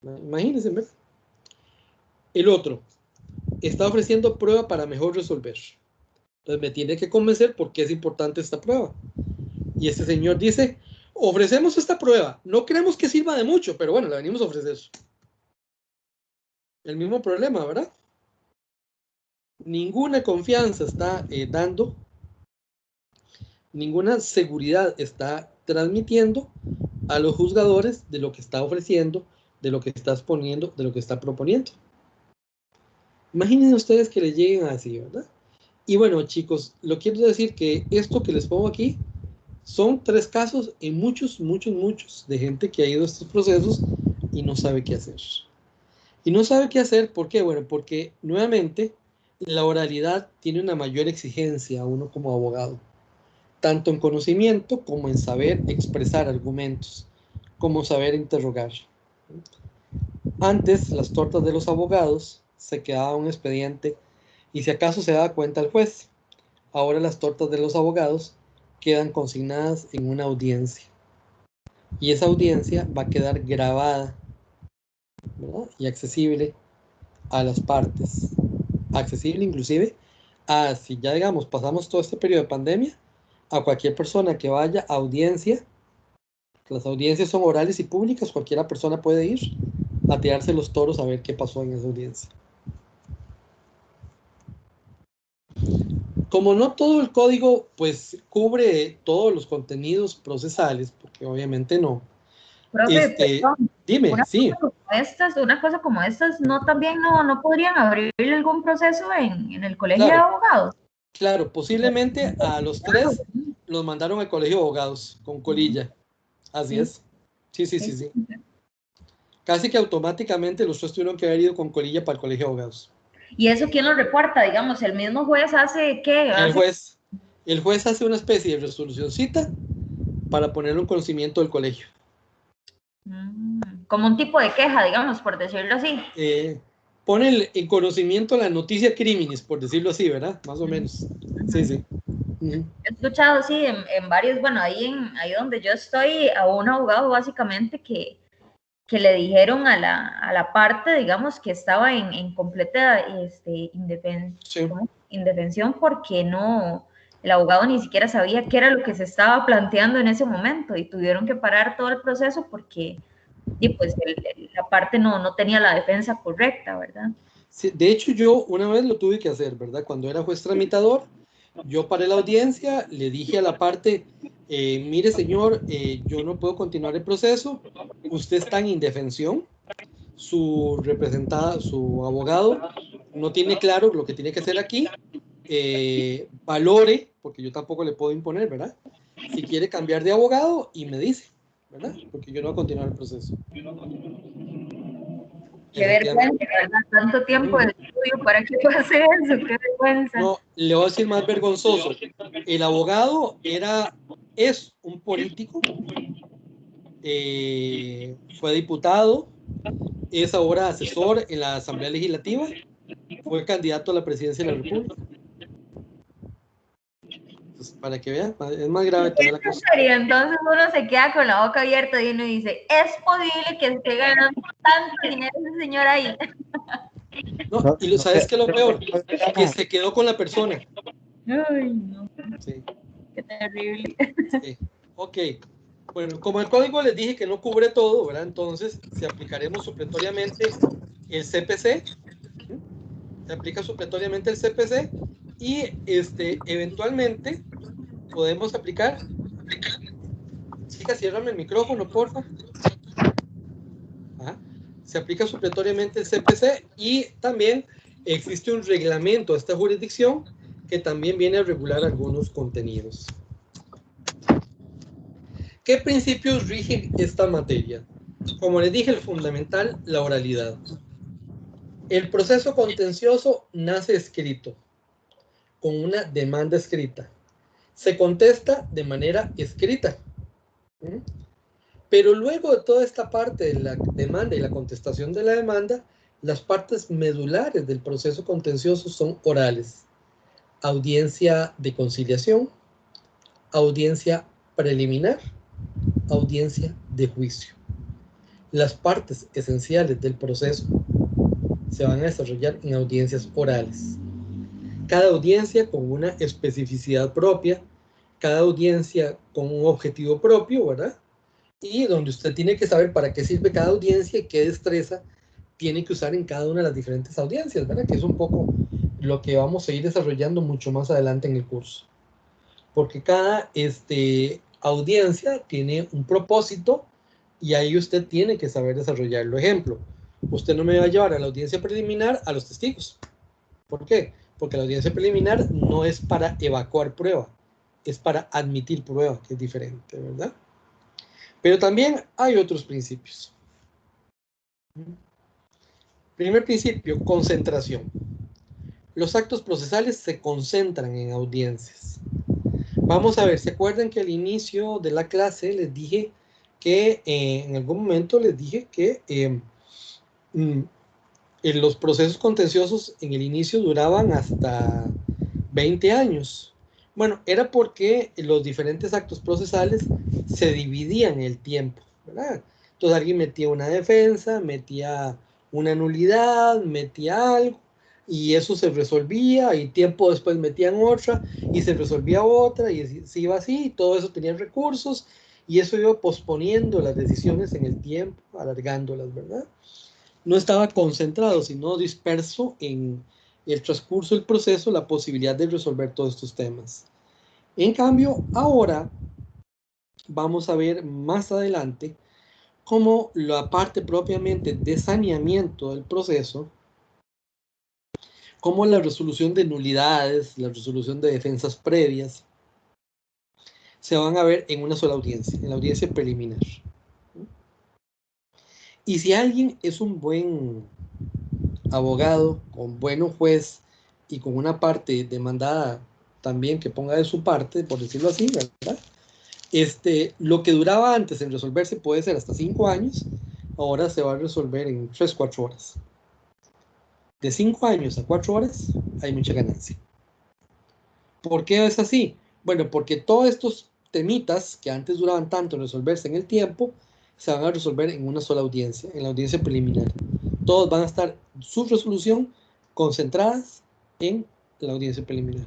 Imagínense, ¿verdad? El otro está ofreciendo prueba para mejor resolver. Entonces me tiene que convencer por qué es importante esta prueba. Y este señor dice: ofrecemos esta prueba, no creemos que sirva de mucho, pero bueno, la venimos a ofrecer. El mismo problema, ¿verdad? Ninguna confianza está dando, ninguna seguridad está transmitiendo a los juzgadores de lo que está ofreciendo, de lo que está exponiendo, de lo que está proponiendo. Imaginen ustedes que les lleguen así, ¿verdad? Y bueno, chicos, lo quiero decir que esto que les pongo aquí son 3 casos en muchos de gente que ha ido a estos procesos y no sabe qué hacer. Y no sabe qué hacer, ¿por qué? Bueno, porque nuevamente la oralidad tiene una mayor exigencia a uno como abogado, tanto en conocimiento como en saber expresar argumentos, como saber interrogar. Antes, las tortas de los abogados se quedaba un expediente y si acaso se daba cuenta el juez. Ahora las tortas de los abogados quedan consignadas en una audiencia. Y esa audiencia va a quedar grabada, ¿verdad? Y accesible a las partes. Accesible inclusive a, si ya digamos pasamos todo este periodo de pandemia, a cualquier persona que vaya a audiencia. Las audiencias son orales y públicas, cualquiera persona puede ir a tirarse los toros a ver qué pasó en esa audiencia. como no todo el código pues cubre todos los contenidos procesales, porque obviamente no. Profe, perdón, Dime, sí. Una cosa como estas, ¿no también no podrían abrir algún proceso en el colegio Claro, de abogados? Claro, posiblemente a los 3 los mandaron al colegio de abogados con colilla. Así es. Sí. Casi que automáticamente los 3 tuvieron que haber ido con colilla para el colegio de abogados. ¿Y eso quién lo reporta? Digamos, ¿el mismo juez hace qué? El juez hace una especie de resolucioncita para ponerlo en conocimiento del colegio. Como un tipo de queja, digamos, por decirlo así. Pone en conocimiento la noticia criminis, por decirlo así, ¿verdad? Más o menos. Sí. He escuchado, sí, en varios, bueno, ahí donde yo estoy, a un abogado básicamente que le dijeron a la parte, digamos, que estaba en completa indefensión porque el abogado ni siquiera sabía qué era lo que se estaba planteando en ese momento y tuvieron que parar todo el proceso porque pues, la parte no tenía la defensa correcta, ¿verdad? Sí, de hecho, yo una vez lo tuve que hacer, ¿verdad? Cuando era juez tramitador, yo paré la audiencia, le dije a la parte, mire señor, yo no puedo continuar el proceso, usted está en indefensión, su abogado no tiene claro lo que tiene que hacer aquí, valore, porque yo tampoco le puedo imponer, ¿verdad? Si quiere cambiar de abogado y me dice, ¿verdad? Porque yo no voy a continuar el proceso. Qué vergüenza, ¿verdad? Tanto tiempo de estudio para que pase eso, qué vergüenza. No, le voy a decir más vergonzoso. El abogado es un político, fue diputado, es ahora asesor en la Asamblea Legislativa, fue candidato a la presidencia de la República. Entonces, para que vean, es más grave toda la cosa. Entonces uno se queda con la boca abierta y uno dice, ¿es posible que esté ganando tanto dinero ese señor ahí? No, y ¿sabes qué es lo peor? Que se quedó con la persona. Ay, no. Sí. Qué terrible. Sí. Ok. Bueno, como el código les dije que no cubre todo, ¿verdad? Entonces, si aplicaremos supletoriamente el CPC, se aplica supletoriamente el CPC y eventualmente podemos aplicar. Chica, ciérrame el micrófono, porfa. Ajá. Se aplica supletoriamente el CPC y también existe un reglamento de esta jurisdicción que también viene a regular algunos contenidos. ¿Qué principios rigen esta materia? Como les dije, el fundamental, la oralidad. El proceso contencioso nace escrito, con una demanda escrita. Se contesta de manera escrita. Pero luego de toda esta parte de la demanda y la contestación de la demanda, las partes medulares del proceso contencioso son orales. Audiencia de conciliación, audiencia preliminar, audiencia de juicio. Las partes esenciales del proceso se van a desarrollar en audiencias orales. Cada audiencia con una especificidad propia, cada audiencia con un objetivo propio, ¿verdad? Y donde usted tiene que saber para qué sirve cada audiencia y qué destreza tiene que usar en cada una de las diferentes audiencias, ¿verdad? Que es un poco lo que vamos a ir desarrollando mucho más adelante en el curso. Porque cada audiencia tiene un propósito y ahí usted tiene que saber desarrollarlo. Ejemplo, usted no me va a llevar a la audiencia preliminar a los testigos. ¿Por qué? Porque la audiencia preliminar no es para evacuar prueba, es para admitir prueba, que es diferente, ¿verdad? Pero también hay otros principios. Primer principio, concentración. Los actos procesales se concentran en audiencias. Vamos a ver, ¿se acuerdan que al inicio de la clase les dije que en algún momento les dije que los procesos contenciosos en el inicio duraban hasta 20 años? Bueno, era porque los diferentes actos procesales se dividían en el tiempo, ¿verdad? Entonces alguien metía una defensa, metía una nulidad, metía algo, y eso se resolvía, y tiempo después metían otra, y se resolvía otra, y se iba así, y todo eso tenía recursos, y eso iba posponiendo las decisiones en el tiempo, alargándolas, ¿verdad? No estaba concentrado, sino disperso en el transcurso del proceso la posibilidad de resolver todos estos temas. En cambio, ahora vamos a ver más adelante cómo la parte propiamente de saneamiento del proceso, como la resolución de nulidades, la resolución de defensas previas, se van a ver en una sola audiencia, en la audiencia preliminar. Y si alguien es un buen abogado, con buen juez y con una parte demandada también que ponga de su parte, por decirlo así, ¿verdad? Lo que duraba antes en resolverse puede ser hasta 5 años, ahora se va a resolver en 3-4 horas. De 5 años a 4 horas hay mucha ganancia. ¿Por qué es así? Bueno, porque todos estos temitas que antes duraban tanto en resolverse en el tiempo, se van a resolver en una sola audiencia, en la audiencia preliminar. Todos van a estar su resolución concentradas en la audiencia preliminar.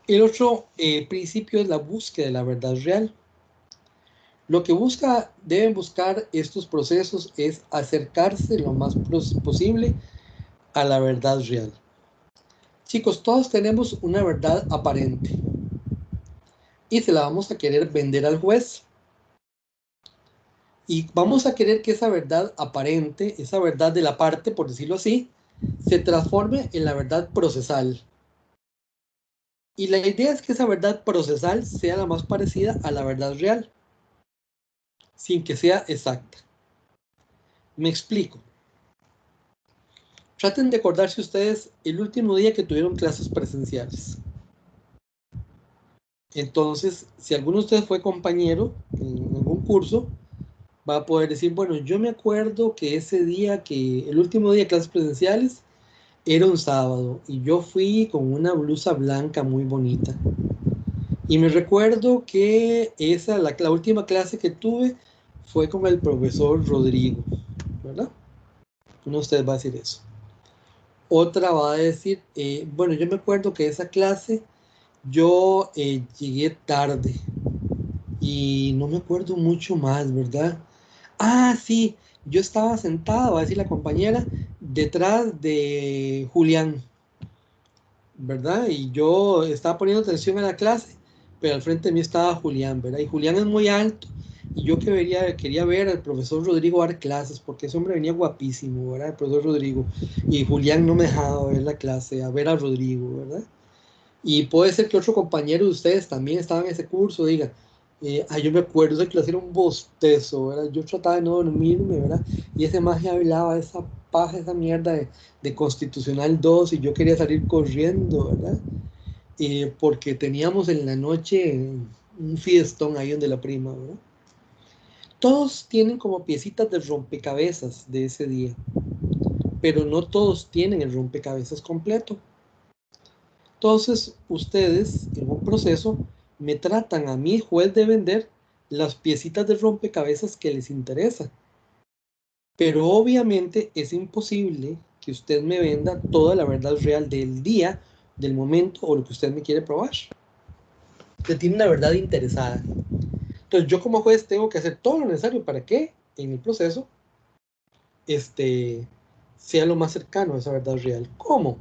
El otro principio es la búsqueda de la verdad real. Lo que deben buscar estos procesos es acercarse lo más posible a la verdad real. Chicos, todos tenemos una verdad aparente y se la vamos a querer vender al juez. Y vamos a querer que esa verdad aparente, esa verdad de la parte, por decirlo así, se transforme en la verdad procesal. Y la idea es que esa verdad procesal sea la más parecida a la verdad real, sin que sea exacta. Me explico. Traten de acordarse ustedes el último día que tuvieron clases presenciales. Entonces, si alguno de ustedes fue compañero en algún curso, va a poder decir, bueno, yo me acuerdo que ese día, el último día de clases presenciales, era un sábado y yo fui con una blusa blanca muy bonita. Y me recuerdo que la última clase que tuve fue con el profesor Rodrigo, ¿verdad? Uno de ustedes va a decir eso. Otra va a decir, bueno, yo me acuerdo que esa clase yo llegué tarde y no me acuerdo mucho más, ¿verdad? Ah, sí, yo estaba sentado, va a decir la compañera, detrás de Julián, ¿verdad? Y yo estaba poniendo atención a la clase, pero al frente de mí estaba Julián, ¿verdad? Y Julián es muy alto, y yo quería ver al profesor Rodrigo dar clases, porque ese hombre venía guapísimo, ¿verdad? El profesor Rodrigo, y Julián no me dejaba ver la clase, a ver a Rodrigo, ¿verdad? Y puede ser que otro compañero de ustedes también estaba en ese curso, diga, yo me acuerdo de que lo hacía un bostezo, ¿verdad? Yo trataba de no dormirme, ¿verdad? Y ese magia hablaba de esa paja, esa mierda de Constitucional 2 y yo quería salir corriendo, ¿verdad? Porque teníamos en la noche un fiestón ahí donde la prima, ¿verdad? Todos tienen como piecitas de rompecabezas de ese día, pero no todos tienen el rompecabezas completo. Entonces, ustedes en un proceso me tratan a mí, juez, de vender las piecitas de rompecabezas que les interesa. Pero obviamente es imposible que usted me venda toda la verdad real del día, del momento o lo que usted me quiere probar. Usted tiene una verdad interesada. Entonces yo como juez tengo que hacer todo lo necesario para que en el proceso sea lo más cercano a esa verdad real. ¿Cómo?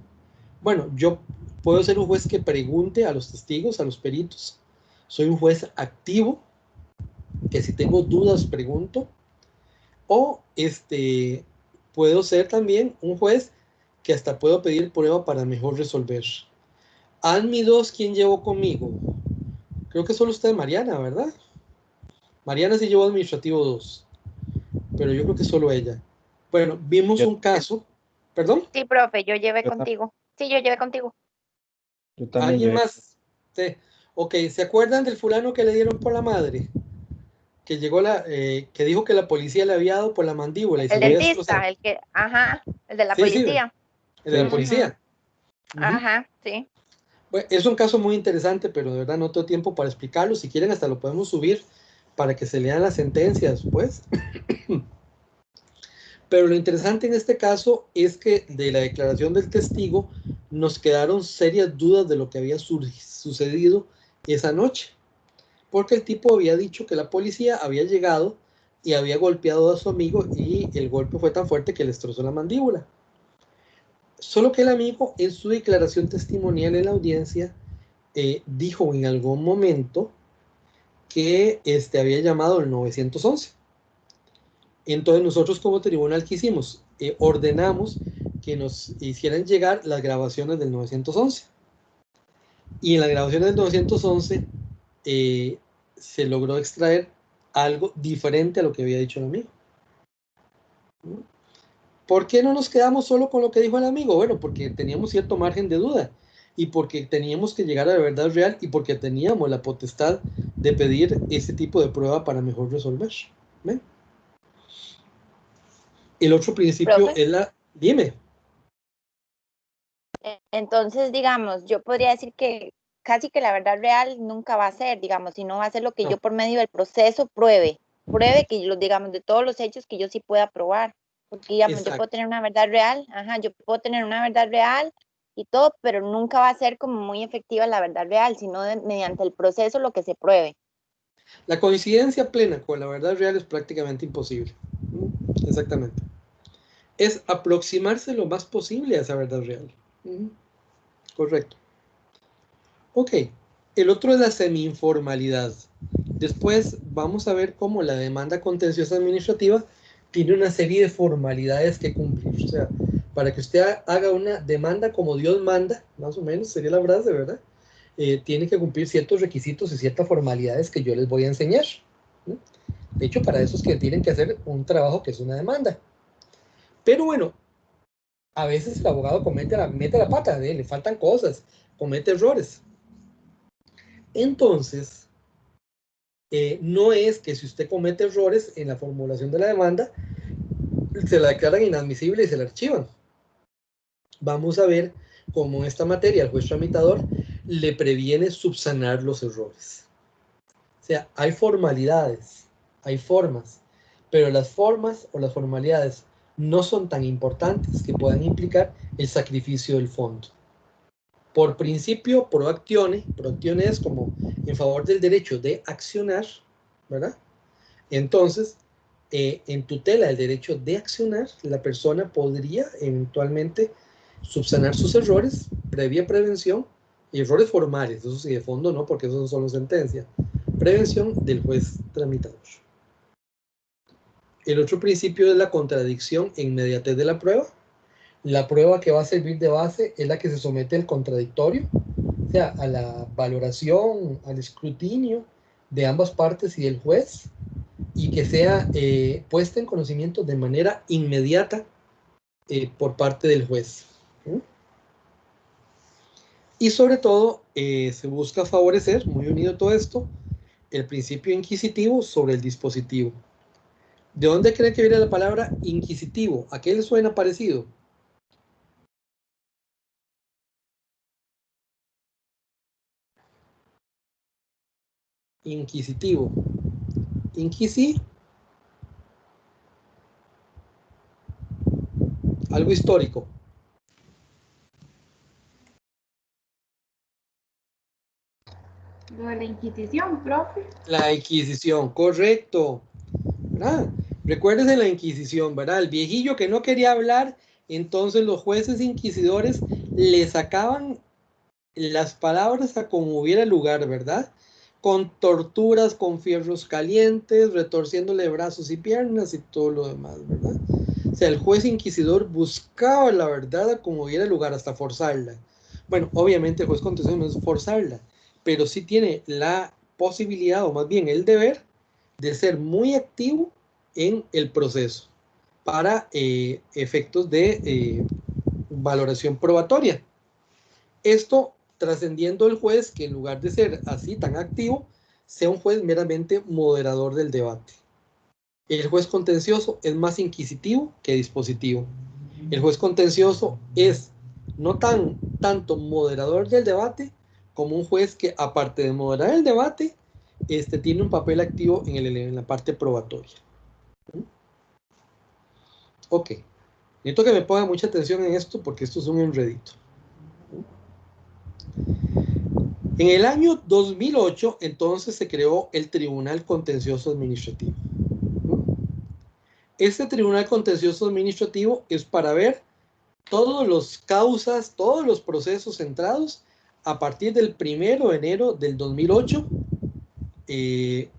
Bueno, yo puedo ser un juez que pregunte a los testigos, a los peritos. Soy un juez activo, que si tengo dudas pregunto. O puedo ser también un juez que hasta puedo pedir prueba para mejor resolver. ADMI 2, ¿quién llevó conmigo? Creo que solo usted, Mariana, ¿verdad? Mariana sí llevó administrativo 2, pero yo creo que solo ella. Bueno, vimos un caso. ¿Perdón? Sí, profe, yo llevé contigo. Sí, yo llevé contigo. Yo también ¿Alguien llevé. más? Sí. Ok, ¿se acuerdan del fulano que le dieron por la madre? Que llegó que dijo que la policía le había dado por la mandíbula y se El lo había dentista, destrozado. el de la Sí, policía. el de la policía. Ajá, sí. Bueno, es un caso muy interesante, pero de verdad no tengo tiempo para explicarlo. Si quieren, hasta lo podemos subir para que se lean las sentencias, pues. Pero lo interesante en este caso es que de la declaración del testigo nos quedaron serias dudas de lo que había sucedido esa noche. Porque el tipo había dicho que la policía había llegado y había golpeado a su amigo y el golpe fue tan fuerte que le destrozó la mandíbula. Solo que el amigo en su declaración testimonial en la audiencia dijo en algún momento que había llamado al 911. Entonces nosotros como tribunal, ¿qué hicimos? Ordenamos que nos hicieran llegar las grabaciones del 911. Y en las grabaciones del 911 se logró extraer algo diferente a lo que había dicho el amigo. ¿Por qué no nos quedamos solo con lo que dijo el amigo? Bueno, porque teníamos cierto margen de duda y porque teníamos que llegar a la verdad real y porque teníamos la potestad de pedir ese tipo de prueba para mejor resolver. ¿Ven? El otro principio, ¿profe?, es la... Dime. Entonces, digamos, yo podría decir que casi que la verdad real nunca va a ser, digamos, sino va a ser lo que yo por medio del proceso pruebe que, digamos, de todos los hechos que yo sí pueda probar. Porque, digamos, yo puedo tener una verdad real, yo puedo tener una verdad real y todo, pero nunca va a ser como muy efectiva la verdad real, sino mediante el proceso lo que se pruebe. La coincidencia plena con la verdad real es prácticamente imposible. Exactamente. Es aproximarse lo más posible a esa verdad real. Correcto. Ok. El otro es la semi-informalidad. Después vamos a ver cómo la demanda contenciosa administrativa tiene una serie de formalidades que cumplir. O sea, para que usted haga una demanda como Dios manda, más o menos sería la frase, ¿verdad? Tiene que cumplir ciertos requisitos y ciertas formalidades que yo les voy a enseñar. De hecho, para eso es que tienen que hacer un trabajo que es una demanda. Pero bueno, a veces el abogado mete la pata, le faltan cosas, comete errores. Entonces, no es que si usted comete errores en la formulación de la demanda, se la declaran inadmisible y se la archivan. Vamos a ver cómo en esta materia el juez tramitador le previene subsanar los errores. O sea, hay formalidades, hay formas, pero las formas o las formalidades no son tan importantes que puedan implicar el sacrificio del fondo. Por principio, pro actione es como en favor del derecho de accionar, ¿verdad? Entonces, en tutela del derecho de accionar, la persona podría eventualmente subsanar sus errores, previa prevención, y errores formales, eso sí, de fondo no, porque eso no solo sentencia. Prevención del juez tramitador. El otro principio es la contradicción e inmediatez de la prueba. La prueba que va a servir de base es la que se somete al contradictorio, o sea, a la valoración, al escrutinio de ambas partes y del juez, y que sea puesta en conocimiento de manera inmediata por parte del juez. Y sobre todo, se busca favorecer, muy unido a todo esto, el principio inquisitivo sobre el dispositivo. ¿De dónde cree que viene la palabra inquisitivo? ¿A qué le suena parecido? Inquisitivo. Inquisi. Algo histórico. Lo de la Inquisición, profe. La Inquisición, correcto. ¿Verdad? Recuérdese la Inquisición, ¿verdad? El viejillo que no quería hablar, entonces los jueces inquisidores le sacaban las palabras a como hubiera lugar, ¿verdad? Con torturas, con fierros calientes, retorciéndole brazos y piernas y todo lo demás, ¿verdad? O sea, el juez inquisidor buscaba la verdad a como hubiera lugar, hasta forzarla. Bueno, obviamente el juez contencioso no es forzarla, pero sí tiene la posibilidad, o más bien el deber, de ser muy activo en el proceso para efectos de valoración probatoria. Esto trascendiendo el juez, que en lugar de ser así tan activo, sea un juez meramente moderador del debate. El juez contencioso es más inquisitivo que dispositivo. El juez contencioso es no tanto moderador del debate como un juez que, aparte de moderar el debate, tiene un papel activo en la parte probatoria. Ok. Necesito que me pongan mucha atención en esto porque esto es un enredito. En el año 2008, entonces, se creó el Tribunal Contencioso Administrativo. Este Tribunal Contencioso Administrativo es para ver todos los causas, todos los procesos centrados a partir del 1 de enero del 2008 que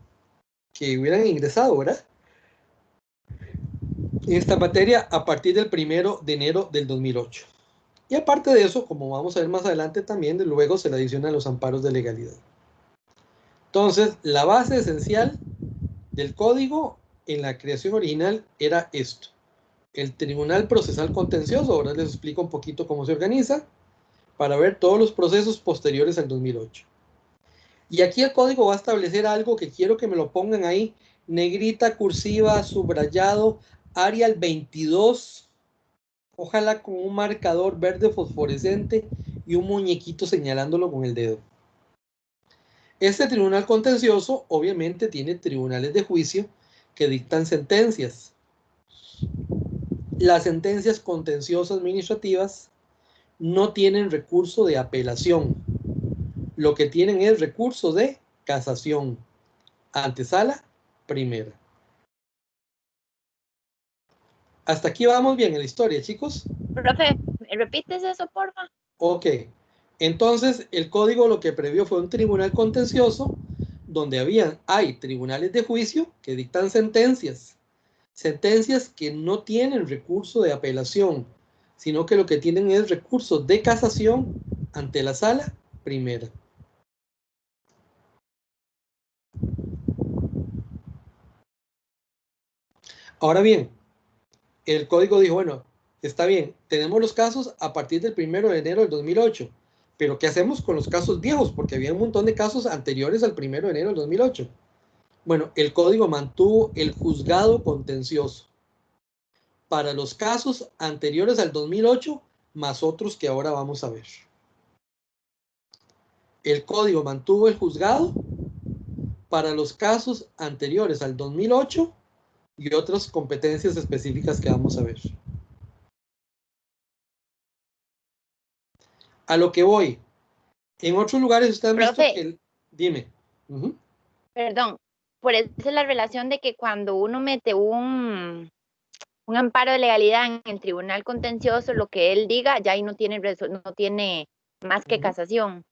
hubieran ingresado, ¿verdad? En esta materia a partir del 1 de enero del 2008. Y aparte de eso, como vamos a ver más adelante también, luego se le adicionan los amparos de legalidad. Entonces, la base esencial del código en la creación original era esto. El Tribunal Procesal Contencioso, ahora les explico un poquito cómo se organiza, para ver todos los procesos posteriores al 2008. Y aquí el código va a establecer algo que quiero que me lo pongan ahí, negrita, cursiva, subrayado, Arial 22, ojalá con un marcador verde fosforescente y un muñequito señalándolo con el dedo. Este tribunal contencioso obviamente tiene tribunales de juicio que dictan sentencias. Las sentencias contenciosas administrativas no tienen recurso de apelación. Lo que tienen es recurso de casación. Antesala primera. Hasta aquí vamos bien en la historia, chicos. Profe, ¿me repites eso, porfa? Ok. Entonces, el código lo que previó fue un tribunal contencioso donde hay tribunales de juicio que dictan sentencias. Sentencias que no tienen recurso de apelación, sino que lo que tienen es recurso de casación ante la sala primera. Ahora bien, el código dijo, bueno, está bien, tenemos los casos a partir del 1 de enero del 2008, pero ¿qué hacemos con los casos viejos? Porque había un montón de casos anteriores al 1 de enero del 2008. Bueno, el código mantuvo el juzgado contencioso para los casos anteriores al 2008, más otros que ahora vamos a ver. El código mantuvo el juzgado para los casos anteriores al 2008 y otras competencias específicas que vamos a ver. A lo que voy. En otros lugares ustedes han visto que... Dime. Perdón. Por eso es la relación de que cuando uno mete un amparo de legalidad en el tribunal contencioso, lo que él diga ya ahí no tiene más que casación.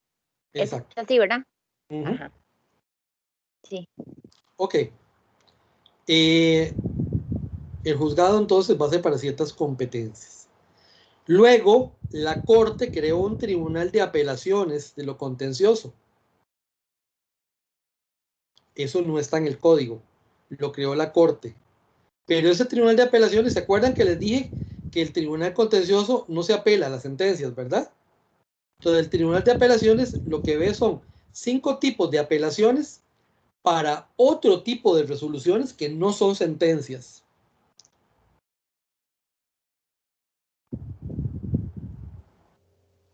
Exacto. Es así, ¿verdad? Ajá. Sí. Ok. El juzgado entonces va a ser para ciertas competencias. Luego, la Corte creó un tribunal de apelaciones de lo contencioso. Eso no está en el código. Lo creó la Corte. Pero ese tribunal de apelaciones, ¿se acuerdan que les dije que el tribunal contencioso no se apela a las sentencias, verdad? Entonces, el tribunal de apelaciones lo que ve son 5 tipos de apelaciones para otro tipo de resoluciones que no son sentencias.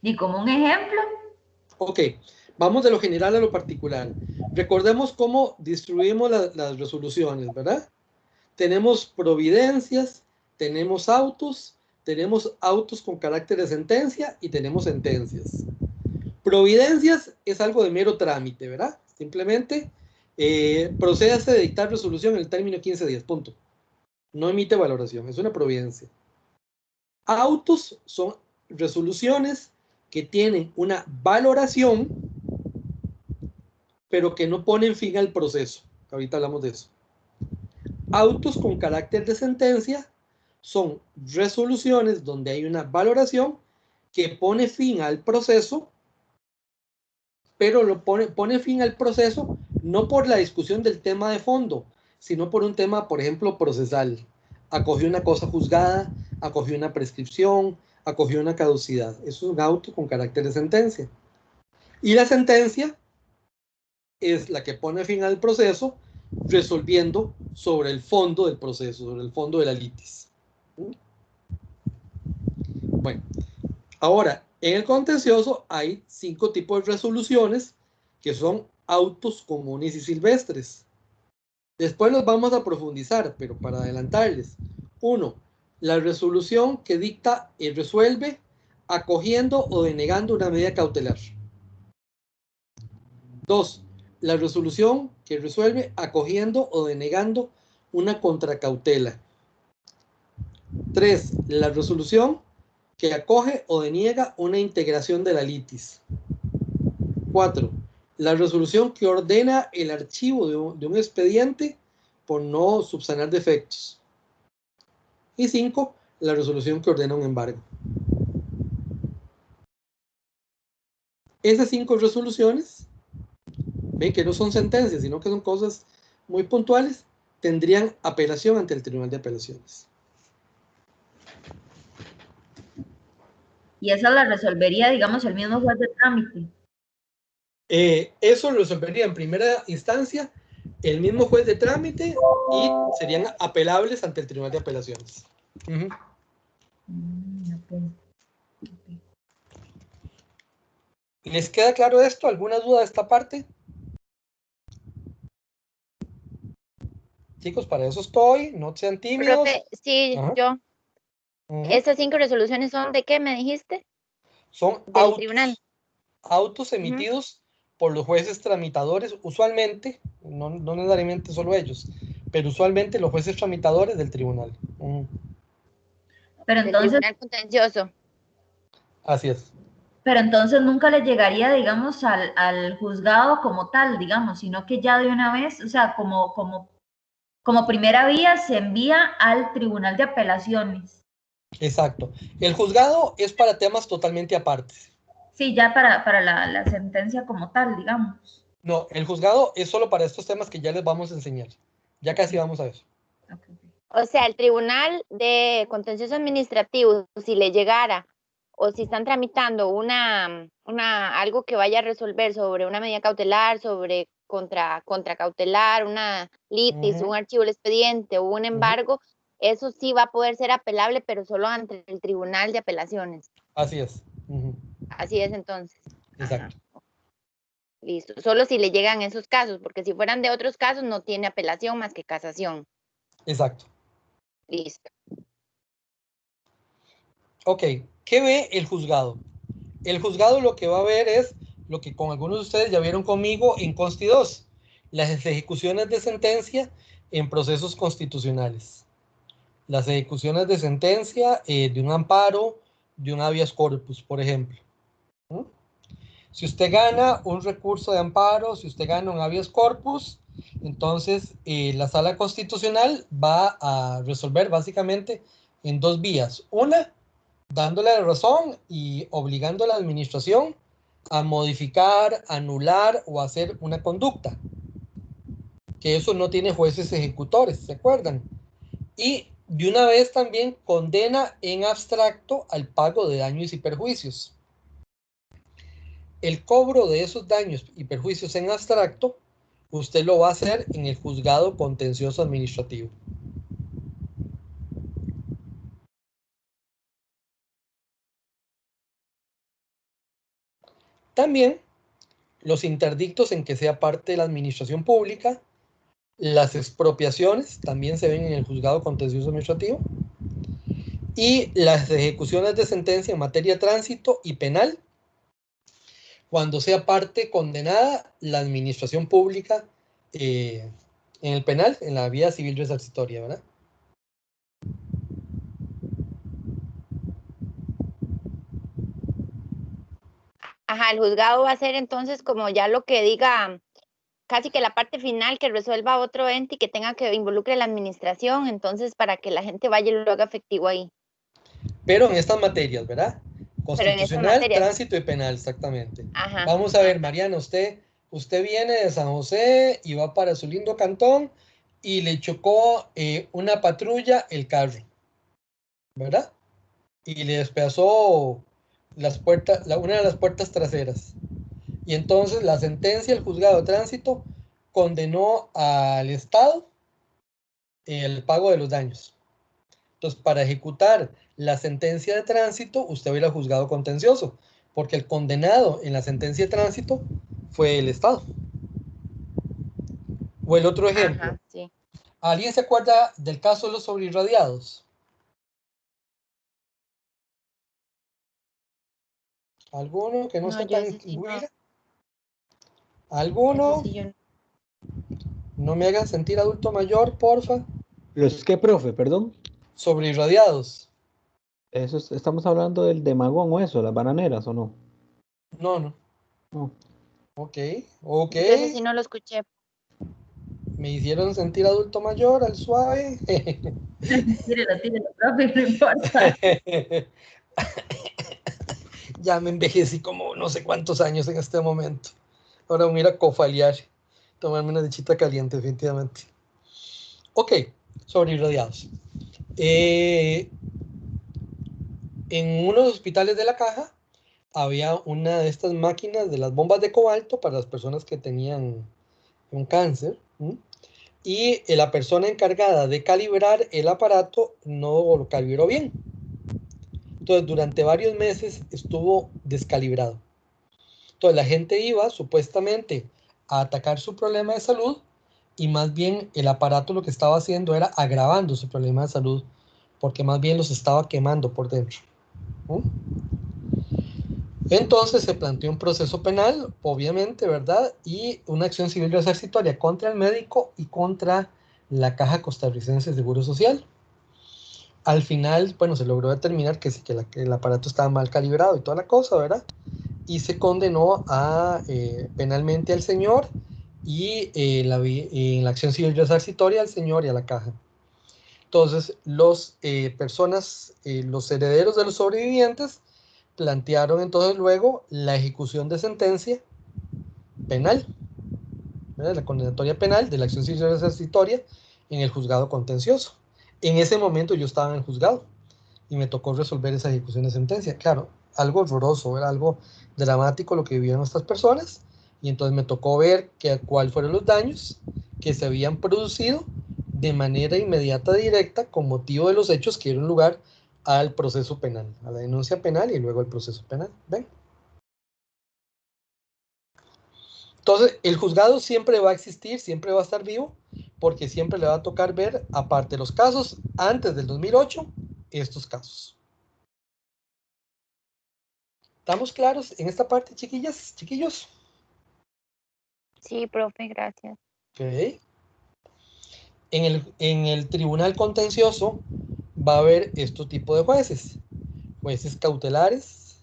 ¿Y como un ejemplo? Ok, vamos de lo general a lo particular. Recordemos cómo distribuimos las resoluciones, ¿verdad? Tenemos providencias, tenemos autos con carácter de sentencia y tenemos sentencias. Providencias es algo de mero trámite, ¿verdad? Simplemente procédase de dictar resolución en el término de 15 días, punto. No emite valoración, es una providencia. Autos son resoluciones que tienen una valoración, pero que no ponen fin al proceso. Ahorita hablamos de eso. Autos con carácter de sentencia son resoluciones donde hay una valoración que pone fin al proceso, pero pone fin al proceso no por la discusión del tema de fondo, sino por un tema, por ejemplo, procesal. Acogió una cosa juzgada, acogió una prescripción, acogió una caducidad. Eso es un auto con carácter de sentencia. Y la sentencia es la que pone fin al proceso, resolviendo sobre el fondo del proceso, sobre el fondo de la litis. Bueno, ahora, en el contencioso hay 5 tipos de resoluciones que son autos comunes y silvestres. Después los vamos a profundizar, pero para adelantarles. 1. La resolución que dicta y resuelve acogiendo o denegando una medida cautelar. 2. La resolución que resuelve acogiendo o denegando una contracautela. 3. La resolución que acoge o deniega una integración de la litis. 4. La resolución que ordena el archivo de un expediente por no subsanar defectos. Y 5. La resolución que ordena un embargo. Esas 5 resoluciones, ven que no son sentencias, sino que son cosas muy puntuales, tendrían apelación ante el Tribunal de Apelaciones. Y esa la resolvería, digamos, el mismo juez de trámite. Eso lo resolvería en primera instancia el mismo juez de trámite y serían apelables ante el Tribunal de Apelaciones. Okay. ¿Les queda claro esto? ¿Alguna duda de esta parte? Chicos, para eso estoy, no sean tímidos. Profe, sí, yo. ¿Esas 5 resoluciones son de qué me dijiste? Son del tribunal. Autos emitidos por los jueces tramitadores, usualmente, no necesariamente solo ellos, pero usualmente los jueces tramitadores del tribunal. Pero entonces, del tribunal contencioso. Así es. Pero entonces nunca le llegaría, digamos, al juzgado como tal, digamos, sino que ya de una vez, o sea, como primera vía se envía al Tribunal de Apelaciones. Exacto. El juzgado es para temas totalmente apartes. Sí, ya para la sentencia como tal, digamos. No, el juzgado es solo para estos temas que ya les vamos a enseñar. Ya casi vamos a eso. Okay. O sea, el Tribunal de Contencioso Administrativo, si le llegara, o si están tramitando algo que vaya a resolver sobre una medida cautelar, sobre contracautelar, una litis, un archivo del expediente o un embargo, eso sí va a poder ser apelable, pero solo ante el Tribunal de Apelaciones. Así es. Así es entonces. Exacto. Ajá. Listo. Solo si le llegan esos casos, porque si fueran de otros casos no tiene apelación más que casación. Exacto. Listo. Ok, ¿qué ve el juzgado? El juzgado lo que va a ver es lo que con algunos de ustedes ya vieron conmigo en Consti 2, las ejecuciones de sentencia en procesos constitucionales. Las ejecuciones de sentencia de un amparo, de un habeas corpus, por ejemplo. Si usted gana un recurso de amparo, si usted gana un habeas corpus, entonces la Sala Constitucional va a resolver básicamente en 2 vías. Una, dándole la razón y obligando a la administración a modificar, anular o hacer una conducta. Que eso no tiene jueces ejecutores, ¿se acuerdan? Y de una vez también condena en abstracto al pago de daños y perjuicios. El cobro de esos daños y perjuicios en abstracto, usted lo va a hacer en el juzgado contencioso administrativo. También los interdictos en que sea parte de la administración pública, las expropiaciones también se ven en el juzgado contencioso administrativo, y las ejecuciones de sentencia en materia de tránsito y penal, cuando sea parte condenada la administración pública en el penal, en la vía civil resarcitoria, ¿verdad? Ajá, el juzgado va a ser entonces como ya lo que diga, casi que la parte final que resuelva otro ente y que tenga que involucre la administración, entonces para que la gente vaya y lo haga efectivo ahí. Pero en estas materias, ¿verdad? Constitucional, materias. tránsito y penal, exactamente. Ajá. Vamos a ver, Mariana, usted viene de San José y va para su lindo cantón y le chocó una patrulla el carro, ¿verdad? Y le despedazó una de las puertas traseras. Y entonces la sentencia del juzgado de tránsito condenó al Estado el pago de los daños. Entonces, para ejecutar la sentencia de tránsito, usted va a ir al juzgado contencioso, porque el condenado en la sentencia de tránsito fue el Estado. O el otro ejemplo. Ajá, sí. ¿Alguien se acuerda del caso de los sobreirradiados? ¿Alguno que no sea tan huila? ¿Alguno? Sí, no me hagan sentir adulto mayor, porfa. ¿Los qué, profe? Perdón. Sobreirradiados. Estamos hablando del de Magón o eso, las bananeras, ¿o no? No, no. No. Ok. Yo ese sí no lo escuché. Me hicieron sentir adulto mayor, al suave. Tírelo, profe, no importa. Ya me envejecí como no sé cuántos años en este momento. Ahora voy a ir a cofalear, tomarme una lechita caliente, definitivamente. Ok, sobre irradiados. En uno de los hospitales de La Caja había una de estas máquinas de las bombas de cobalto para las personas que tenían un cáncer. Y la persona encargada de calibrar el aparato no lo calibró bien. Entonces, durante varios meses estuvo descalibrado. Entonces, la gente iba supuestamente a atacar su problema de salud y más bien el aparato lo que estaba haciendo era agravando su problema de salud porque más bien los estaba quemando por dentro. Entonces se planteó un proceso penal, obviamente, ¿verdad? Y una acción civil resarcitoria contra el médico y contra la Caja Costarricense de Seguro Social. Al final, bueno, se logró determinar que sí, que el aparato estaba mal calibrado y toda la cosa, ¿verdad? Y se condenó penalmente al señor y en la acción civil resarcitoria al señor y a la Caja. Entonces, los herederos de los sobrevivientes plantearon entonces luego la ejecución de sentencia penal, ¿verdad? La condenatoria penal de la acción civil resarcitoria en el juzgado contencioso. En ese momento yo estaba en el juzgado y me tocó resolver esa ejecución de sentencia. Claro, algo horroroso, era algo dramático lo que vivieron estas personas, y entonces me tocó ver cuáles fueron los daños que se habían producido de manera inmediata, directa, con motivo de los hechos que dieron lugar al proceso penal, a la denuncia penal y luego al proceso penal. ¿Ven? Entonces, el juzgado siempre va a existir, siempre va a estar vivo, porque siempre le va a tocar ver, aparte de los casos antes del 2008, estos casos. ¿Estamos claros en esta parte, chiquillas, chiquillos? Sí, profe, gracias. Ok. En el tribunal contencioso va a haber este tipo de jueces. Jueces cautelares,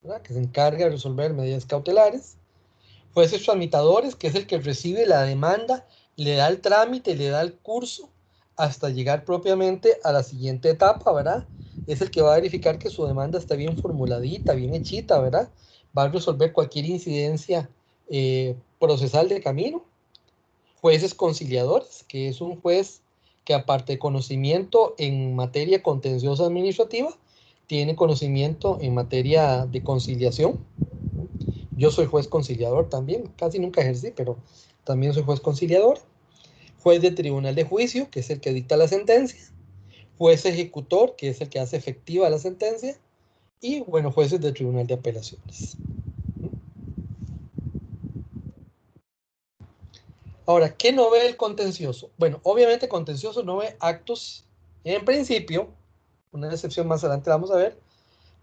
¿verdad?, que se encarga de resolver medidas cautelares. Jueces tramitadores, que es el que recibe la demanda, le da el trámite, le da el curso, hasta llegar propiamente a la siguiente etapa, ¿verdad? Es el que va a verificar que su demanda está bien formuladita, bien hechita, ¿verdad? Va a resolver cualquier incidencia procesal de camino. Jueces conciliadores, que es un juez que aparte de conocimiento en materia contenciosa administrativa, tiene conocimiento en materia de conciliación. Yo soy juez conciliador también, casi nunca ejercí, pero también soy juez conciliador. Juez de tribunal de juicio, que es el que dicta la sentencia. Juez ejecutor, que es el que hace efectiva la sentencia. Y, bueno, jueces de tribunal de apelaciones. Ahora, ¿qué no ve el contencioso? Bueno, obviamente contencioso no ve actos, en principio, una excepción más adelante vamos a ver,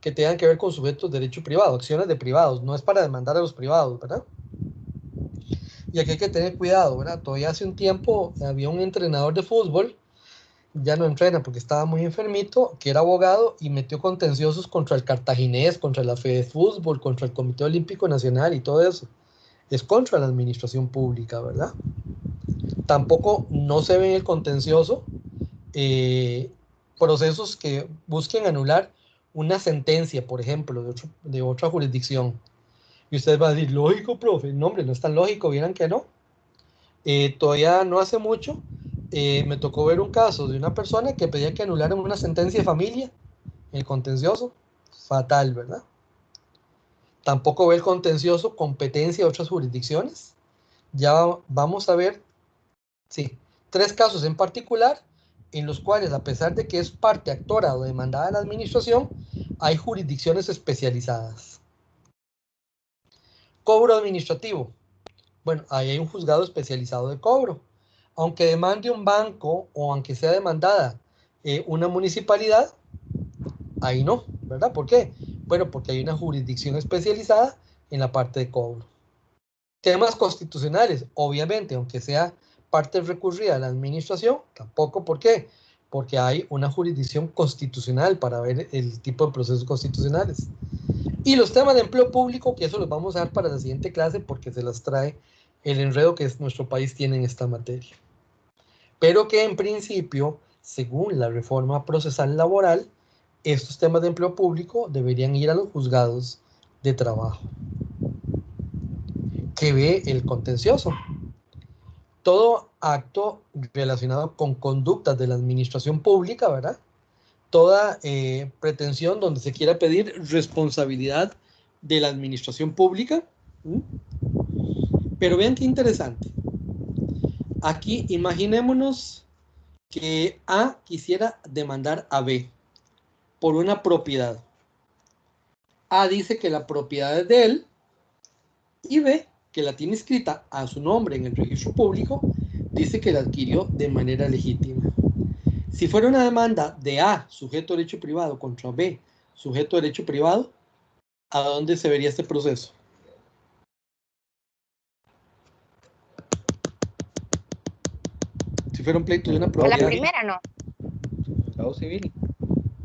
que tengan que ver con sujetos de derecho privado, acciones de privados, no es para demandar a los privados, ¿verdad? Y aquí hay que tener cuidado, ¿verdad? Todavía hace un tiempo había un entrenador de fútbol, ya no entrena porque estaba muy enfermito, que era abogado y metió contenciosos contra el Cartaginés, contra la Fede Fútbol, contra el Comité Olímpico Nacional y todo eso. Es contra la administración pública, ¿verdad? Tampoco no se ve en el contencioso procesos que busquen anular una sentencia, por ejemplo, de otra jurisdicción. Y ustedes van a decir, lógico, profe. No, hombre, no es tan lógico, vieran que no. Todavía no hace mucho me tocó ver un caso de una persona que pedía que anularan una sentencia de familia en el contencioso. Fatal, ¿verdad? Tampoco ve el contencioso competencia de otras jurisdicciones. Ya vamos a ver, sí, 3 casos en particular en los cuales, a pesar de que es parte actora o demandada de la administración, hay jurisdicciones especializadas. Cobro administrativo. Bueno, ahí hay un juzgado especializado de cobro. Aunque demande un banco o aunque sea demandada una municipalidad, ahí no, ¿verdad? ¿Por qué? Bueno, porque hay una jurisdicción especializada en la parte de cobro. Temas constitucionales, obviamente, aunque sea parte recurrida a la administración, tampoco. ¿Por qué? porque hay una jurisdicción constitucional para ver el tipo de procesos constitucionales. Y los temas de empleo público, que eso los vamos a dar para la siguiente clase, porque se las trae el enredo que nuestro país tiene en esta materia. Pero que en principio, según la reforma procesal laboral, estos temas de empleo público deberían ir a los juzgados de trabajo, que ve el contencioso. Todo acto relacionado con conductas de la administración pública, ¿verdad? Toda pretensión donde se quiera pedir responsabilidad de la administración pública. Pero vean qué interesante. Aquí imaginémonos que A quisiera demandar a B por una propiedad. A dice que la propiedad es de él y B, que la tiene inscrita a su nombre en el registro público, dice que la adquirió de manera legítima. Si fuera una demanda de A, sujeto de derecho privado, contra B, sujeto de derecho privado, ¿a dónde se vería este proceso? Si fuera un pleito de una propiedad. A la primera no. Juzgado civil.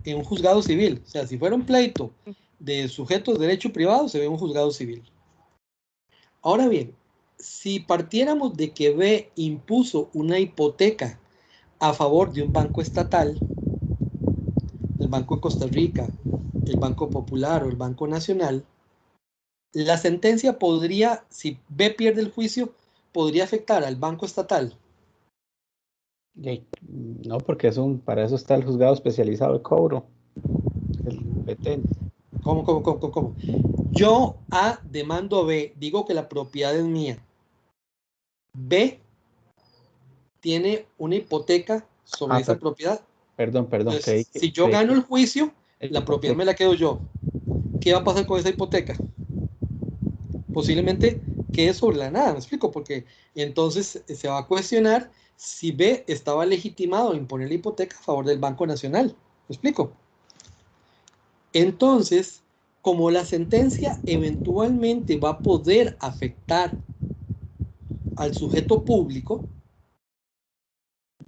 En un juzgado civil. O sea, si fuera un pleito de sujetos de derecho privado, se ve en un juzgado civil. Ahora bien, si partiéramos de que B impuso una hipoteca a favor de un banco estatal, el Banco de Costa Rica, el Banco Popular o el Banco Nacional, la sentencia podría, si B pierde el juicio, podría afectar al banco estatal. No, porque para eso está el juzgado especializado de cobro, el petente. ¿Cómo? Yo A demando a B, digo que la propiedad es mía. B tiene una hipoteca sobre esa propiedad. Perdón. Entonces, si yo gano el juicio, la propiedad me la quedo yo. ¿Qué va a pasar con esa hipoteca? Posiblemente quede sobre la nada, ¿me explico? Porque entonces se va a cuestionar si B estaba legitimado a imponer la hipoteca a favor del Banco Nacional. ¿Me explico? Entonces, como la sentencia eventualmente va a poder afectar al sujeto público,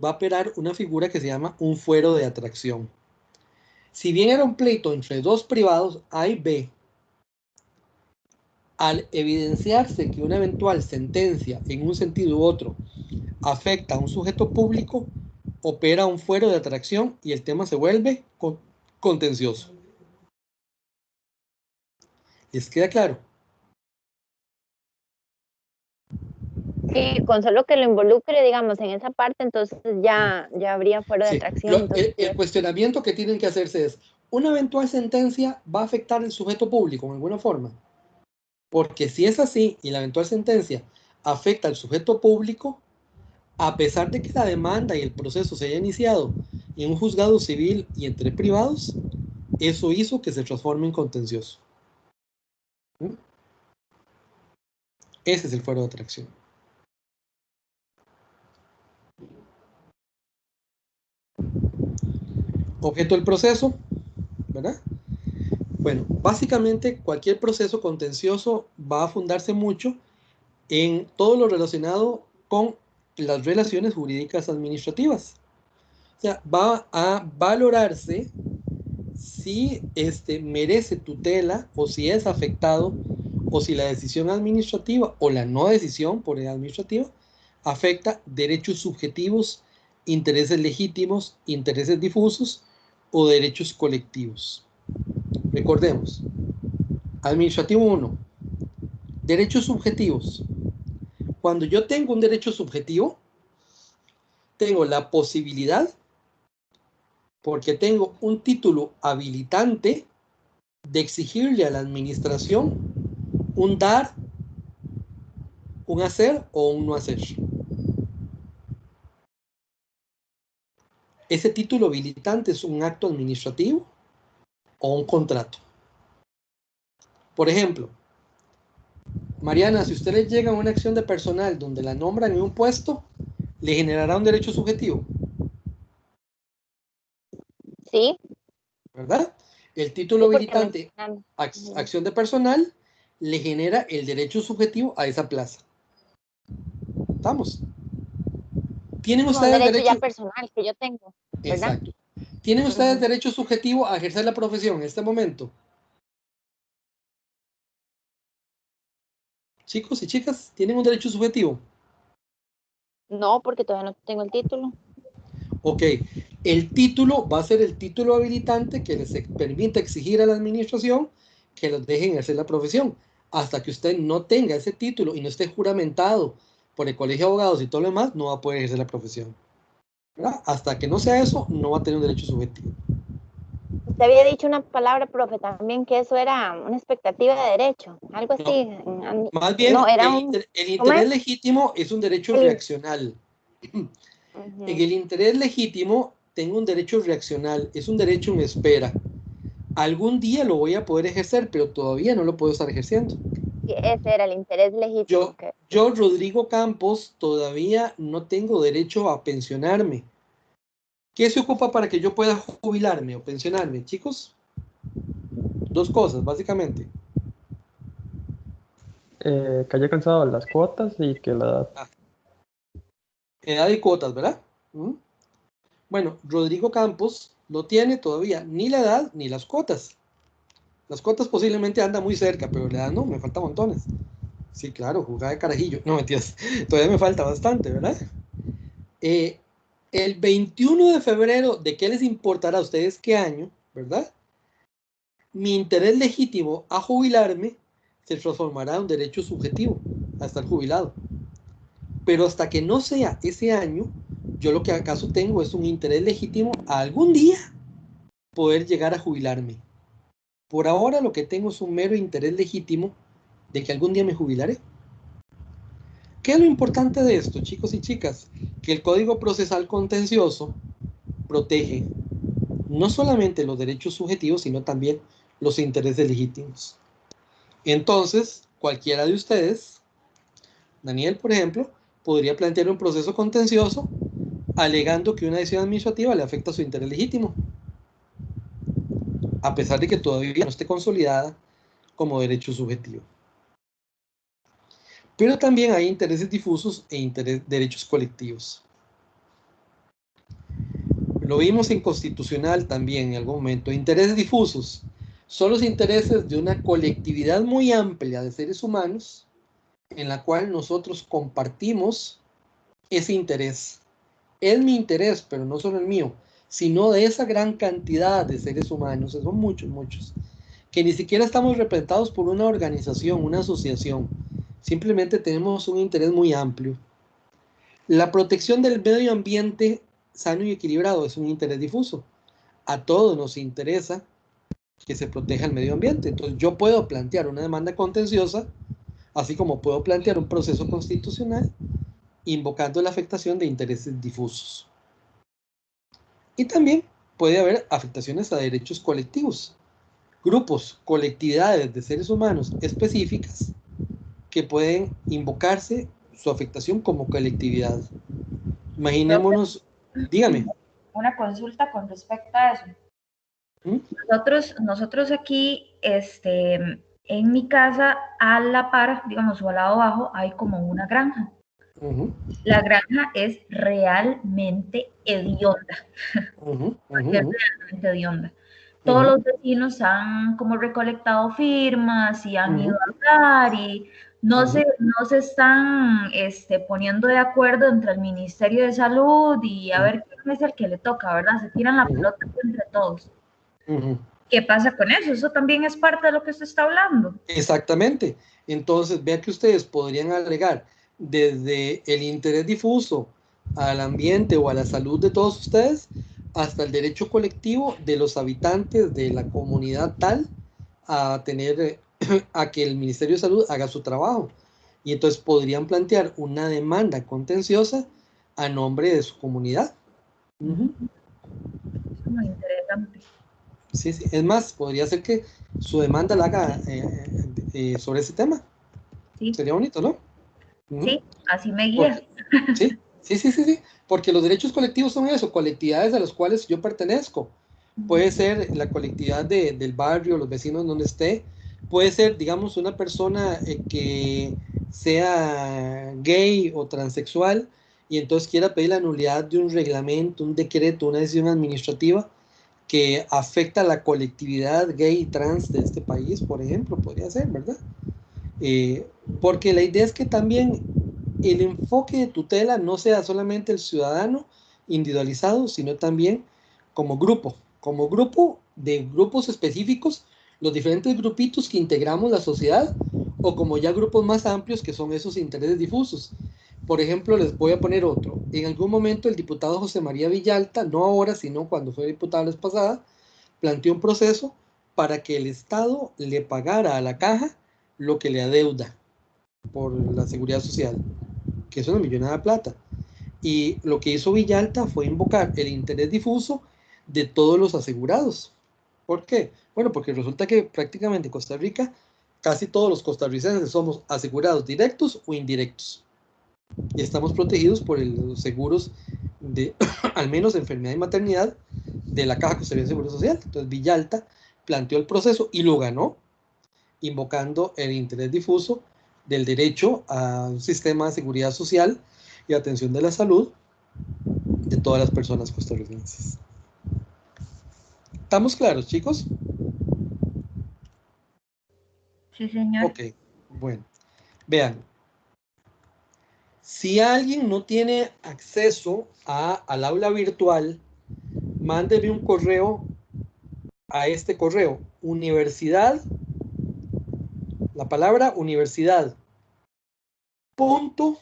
va a operar una figura que se llama un fuero de atracción. Si bien era un pleito entre dos privados, A y B, al evidenciarse que una eventual sentencia en un sentido u otro afecta a un sujeto público, opera un fuero de atracción y el tema se vuelve contencioso. ¿Les queda claro? Sí, con solo que lo involucre, digamos, en esa parte, entonces ya habría fuero de atracción. El cuestionamiento que tienen que hacerse es, ¿una eventual sentencia va a afectar al sujeto público en alguna forma? Porque si es así y la eventual sentencia afecta al sujeto público, a pesar de que la demanda y el proceso se haya iniciado en un juzgado civil y entre privados, eso hizo que se transforme en contencioso. Ese es el fuero de atracción. Objeto del proceso, ¿verdad? Bueno, básicamente cualquier proceso contencioso va a fundarse mucho en todo lo relacionado con las relaciones jurídicas administrativas. O sea, va a valorarse si merece tutela o si es afectado o si la decisión administrativa o la no decisión por el administrativo afecta derechos subjetivos, intereses legítimos, intereses difusos o derechos colectivos. Recordemos, administrativo 1, derechos subjetivos. Cuando yo tengo un derecho subjetivo, tengo la posibilidad, porque tengo un título habilitante, de exigirle a la administración un dar, un hacer o un no hacer. Ese título habilitante es un acto administrativo o un contrato. Por ejemplo, Mariana, si usted le llega a una acción de personal donde la nombran en un puesto, ¿le generará un derecho subjetivo? Sí. ¿Verdad? El título habilitante, acción de personal, le genera el derecho subjetivo a esa plaza. ¿Estamos? ¿Tienen ustedes un derecho ya personal que yo tengo? ¿verdad? Exacto. ¿Tienen ustedes derecho subjetivo a ejercer la profesión en este momento? Chicos y chicas, ¿tienen un derecho subjetivo? No, porque todavía no tengo el título. Ok, el título va a ser el título habilitante que les permite exigir a la administración que los dejen hacer la profesión. Hasta que usted no tenga ese título y no esté juramentado por el colegio de abogados y todo lo demás, no va a poder ejercer la profesión. ¿Verdad? Hasta que no sea eso, no va a tener un derecho subjetivo. Usted había dicho una palabra, profe, también que eso era una expectativa de derecho, algo así. No, más bien, No, era el interés legítimo es un derecho reaccional. En el interés legítimo tengo un derecho reaccional, es un derecho en espera. Algún día lo voy a poder ejercer, pero todavía no lo puedo estar ejerciendo. Ese era el interés legítimo. Yo, Rodrigo Campos, todavía no tengo derecho a pensionarme. ¿Qué se ocupa para que yo pueda jubilarme o pensionarme, chicos? Dos cosas, básicamente. Que haya cansado las cuotas y que la edad. Edad y cuotas, ¿verdad? Bueno, Rodrigo Campos no tiene todavía ni la edad ni las cuotas. Las cuotas posiblemente andan muy cerca, pero la edad no, me falta montones. Sí, claro, jugada de carajillo. No, mentiras, todavía me falta bastante, ¿verdad? El 21 de febrero, ¿de qué les importará a ustedes qué año, verdad? Mi interés legítimo a jubilarme se transformará en un derecho subjetivo a estar jubilado. Pero hasta que no sea ese año, yo lo que acaso tengo es un interés legítimo a algún día poder llegar a jubilarme. Por ahora lo que tengo es un mero interés legítimo de que algún día me jubilaré. ¿Qué es lo importante de esto, chicos y chicas? Que el Código Procesal Contencioso protege no solamente los derechos subjetivos, sino también los intereses legítimos. Entonces, cualquiera de ustedes, Daniel, por ejemplo, podría plantear un proceso contencioso alegando que una decisión administrativa le afecta a su interés legítimo, a pesar de que todavía no esté consolidada como derecho subjetivo. Pero también hay intereses difusos e derechos colectivos. Lo vimos en constitucional también en algún momento. Intereses difusos son los intereses de una colectividad muy amplia de seres humanos en la cual nosotros compartimos ese interés. Es mi interés, pero no solo el mío, sino de esa gran cantidad de seres humanos, son muchos, que ni siquiera estamos representados por una organización, una asociación. Simplemente tenemos un interés muy amplio. La protección del medio ambiente sano y equilibrado es un interés difuso. A todos nos interesa que se proteja el medio ambiente. Entonces yo puedo plantear una demanda contenciosa, así como puedo plantear un proceso constitucional, invocando la afectación de intereses difusos. Y también puede haber afectaciones a derechos colectivos, grupos, colectividades de seres humanos específicas que pueden invocarse su afectación como colectividad. Imaginémonos, dígame. Una consulta con respecto a eso. Nosotros aquí, en mi casa, a la par, digamos, o al lado abajo, hay como una granja. La granja es realmente hedionda. Realmente hedionda. Todos los vecinos han como recolectado firmas y han ido a hablar y no se están poniendo de acuerdo entre el Ministerio de Salud y a ver quién es el que le toca, ¿verdad? Se tiran la pelota entre todos. ¿Qué pasa con eso? Eso también es parte de lo que usted está hablando. Exactamente. Entonces, vea que ustedes podrían alegar desde el interés difuso al ambiente o a la salud de todos ustedes, hasta el derecho colectivo de los habitantes de la comunidad tal a tener, a que el Ministerio de Salud haga su trabajo. Y entonces podrían plantear una demanda contenciosa a nombre de su comunidad. Es muy interesante. Sí, sí. Es más, podría ser que su demanda la haga sobre ese tema. Sí. Sería bonito, ¿no? Sí, así me guía. Sí. Porque los derechos colectivos son eso, colectividades a las cuales yo pertenezco. Puede ser la colectividad del barrio, los vecinos donde esté. Puede ser, digamos, una persona que sea gay o transexual y entonces quiera pedir la nulidad de un reglamento, un decreto, una decisión administrativa que afecta a la colectividad gay y trans de este país, por ejemplo, podría ser, ¿verdad? Porque la idea es que también el enfoque de tutela no sea solamente el ciudadano individualizado, sino también como grupo de grupos específicos, los diferentes grupitos que integramos la sociedad, o como ya grupos más amplios que son esos intereses difusos. Por ejemplo, les voy a poner otro. En algún momento el diputado José María Villalta, no ahora, sino cuando fue diputado la vez pasada, planteó un proceso para que el Estado le pagara a la caja lo que le adeuda por la seguridad social, que es una millonada de plata. Y lo que hizo Villalta fue invocar el interés difuso de todos los asegurados. ¿Por qué? Bueno, porque resulta que prácticamente en Costa Rica, casi todos los costarricenses somos asegurados directos o indirectos. Y estamos protegidos por los seguros de, al menos enfermedad y maternidad, de la Caja Costarricense de Seguro Social. Entonces Villalta planteó el proceso y lo ganó, invocando el interés difuso del derecho a un sistema de seguridad social y atención de la salud de todas las personas costarricenses. ¿Estamos claros, chicos? Sí, señor. Ok, bueno. Vean, si alguien no tiene acceso al aula virtual, mándeme un correo a este correo, universidad, la palabra universidad, punto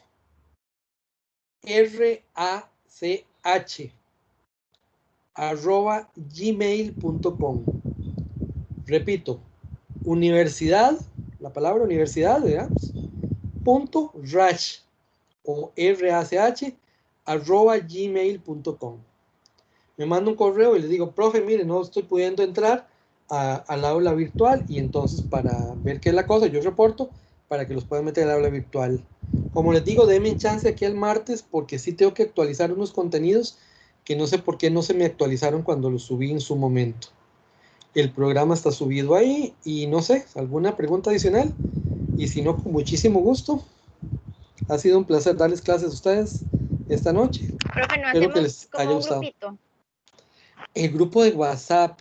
rach arroba gmail.com. Repito, universidad, la palabra universidad, ¿verdad? Punto rach o rach arroba gmail.com. Me manda un correo y le digo, profe, mire, no estoy pudiendo entrar al aula virtual, y entonces para ver qué es la cosa, yo reporto para que los puedan meter al aula virtual. Como les digo, denme chance aquí el martes porque sí tengo que actualizar unos contenidos que no sé por qué no se me actualizaron cuando los subí en su momento. El programa está subido ahí y no sé, ¿alguna pregunta adicional? Y si no, con muchísimo gusto. Ha sido un placer darles clases a ustedes esta noche. Profe, no Espero que hacemos les como haya un gustado. grupito. El grupo de WhatsApp,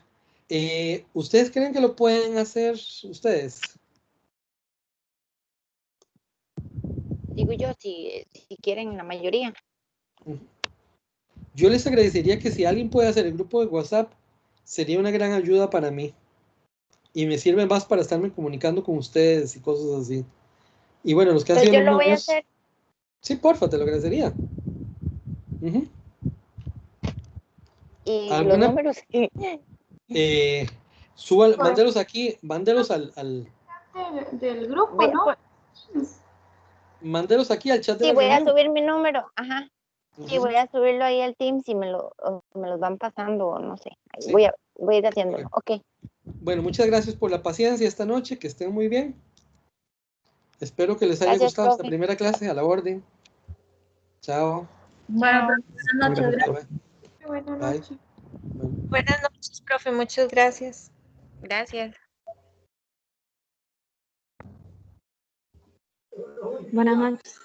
¿ustedes creen que lo pueden hacer ustedes? Digo yo, si quieren la mayoría. Yo les agradecería que si alguien puede hacer el grupo de WhatsApp, sería una gran ayuda para mí. Y me sirve más para estarme comunicando con ustedes y cosas así. Y bueno, los que han Entonces sido yo lo alumnos voy a míos, hacer. sí, porfa, te lo agradecería. Ujú. Y los ¿Alguna? números. Mándelos aquí, mándelos Del grupo, Voy a, ¿no? mándelos aquí al chat de sí, la voy a reunión. subir mi número. Ajá. Sí, Ujú. voy a subirlo ahí al Teams y me los van pasando, o no sé. Ahí Sí. voy a ir haciéndolo. Ok. Bueno, muchas gracias por la paciencia esta noche, que estén muy bien. Espero que les haya Gracias, gustado esta profe. primera clase, a la orden. Chao. Bueno, Chao. buenas noches. Bye, bye. Buenas Bye. noches. Bye. Buenas noches, profe. Muchas gracias. Gracias. Buenas noches.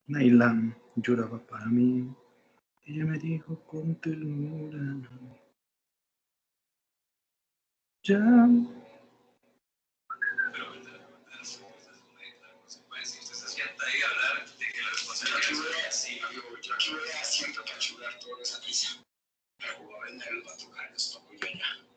Nailan lloraba para mí. Ella me dijo con ternura. Ya. Aquí voy a siempre cachurar todo esa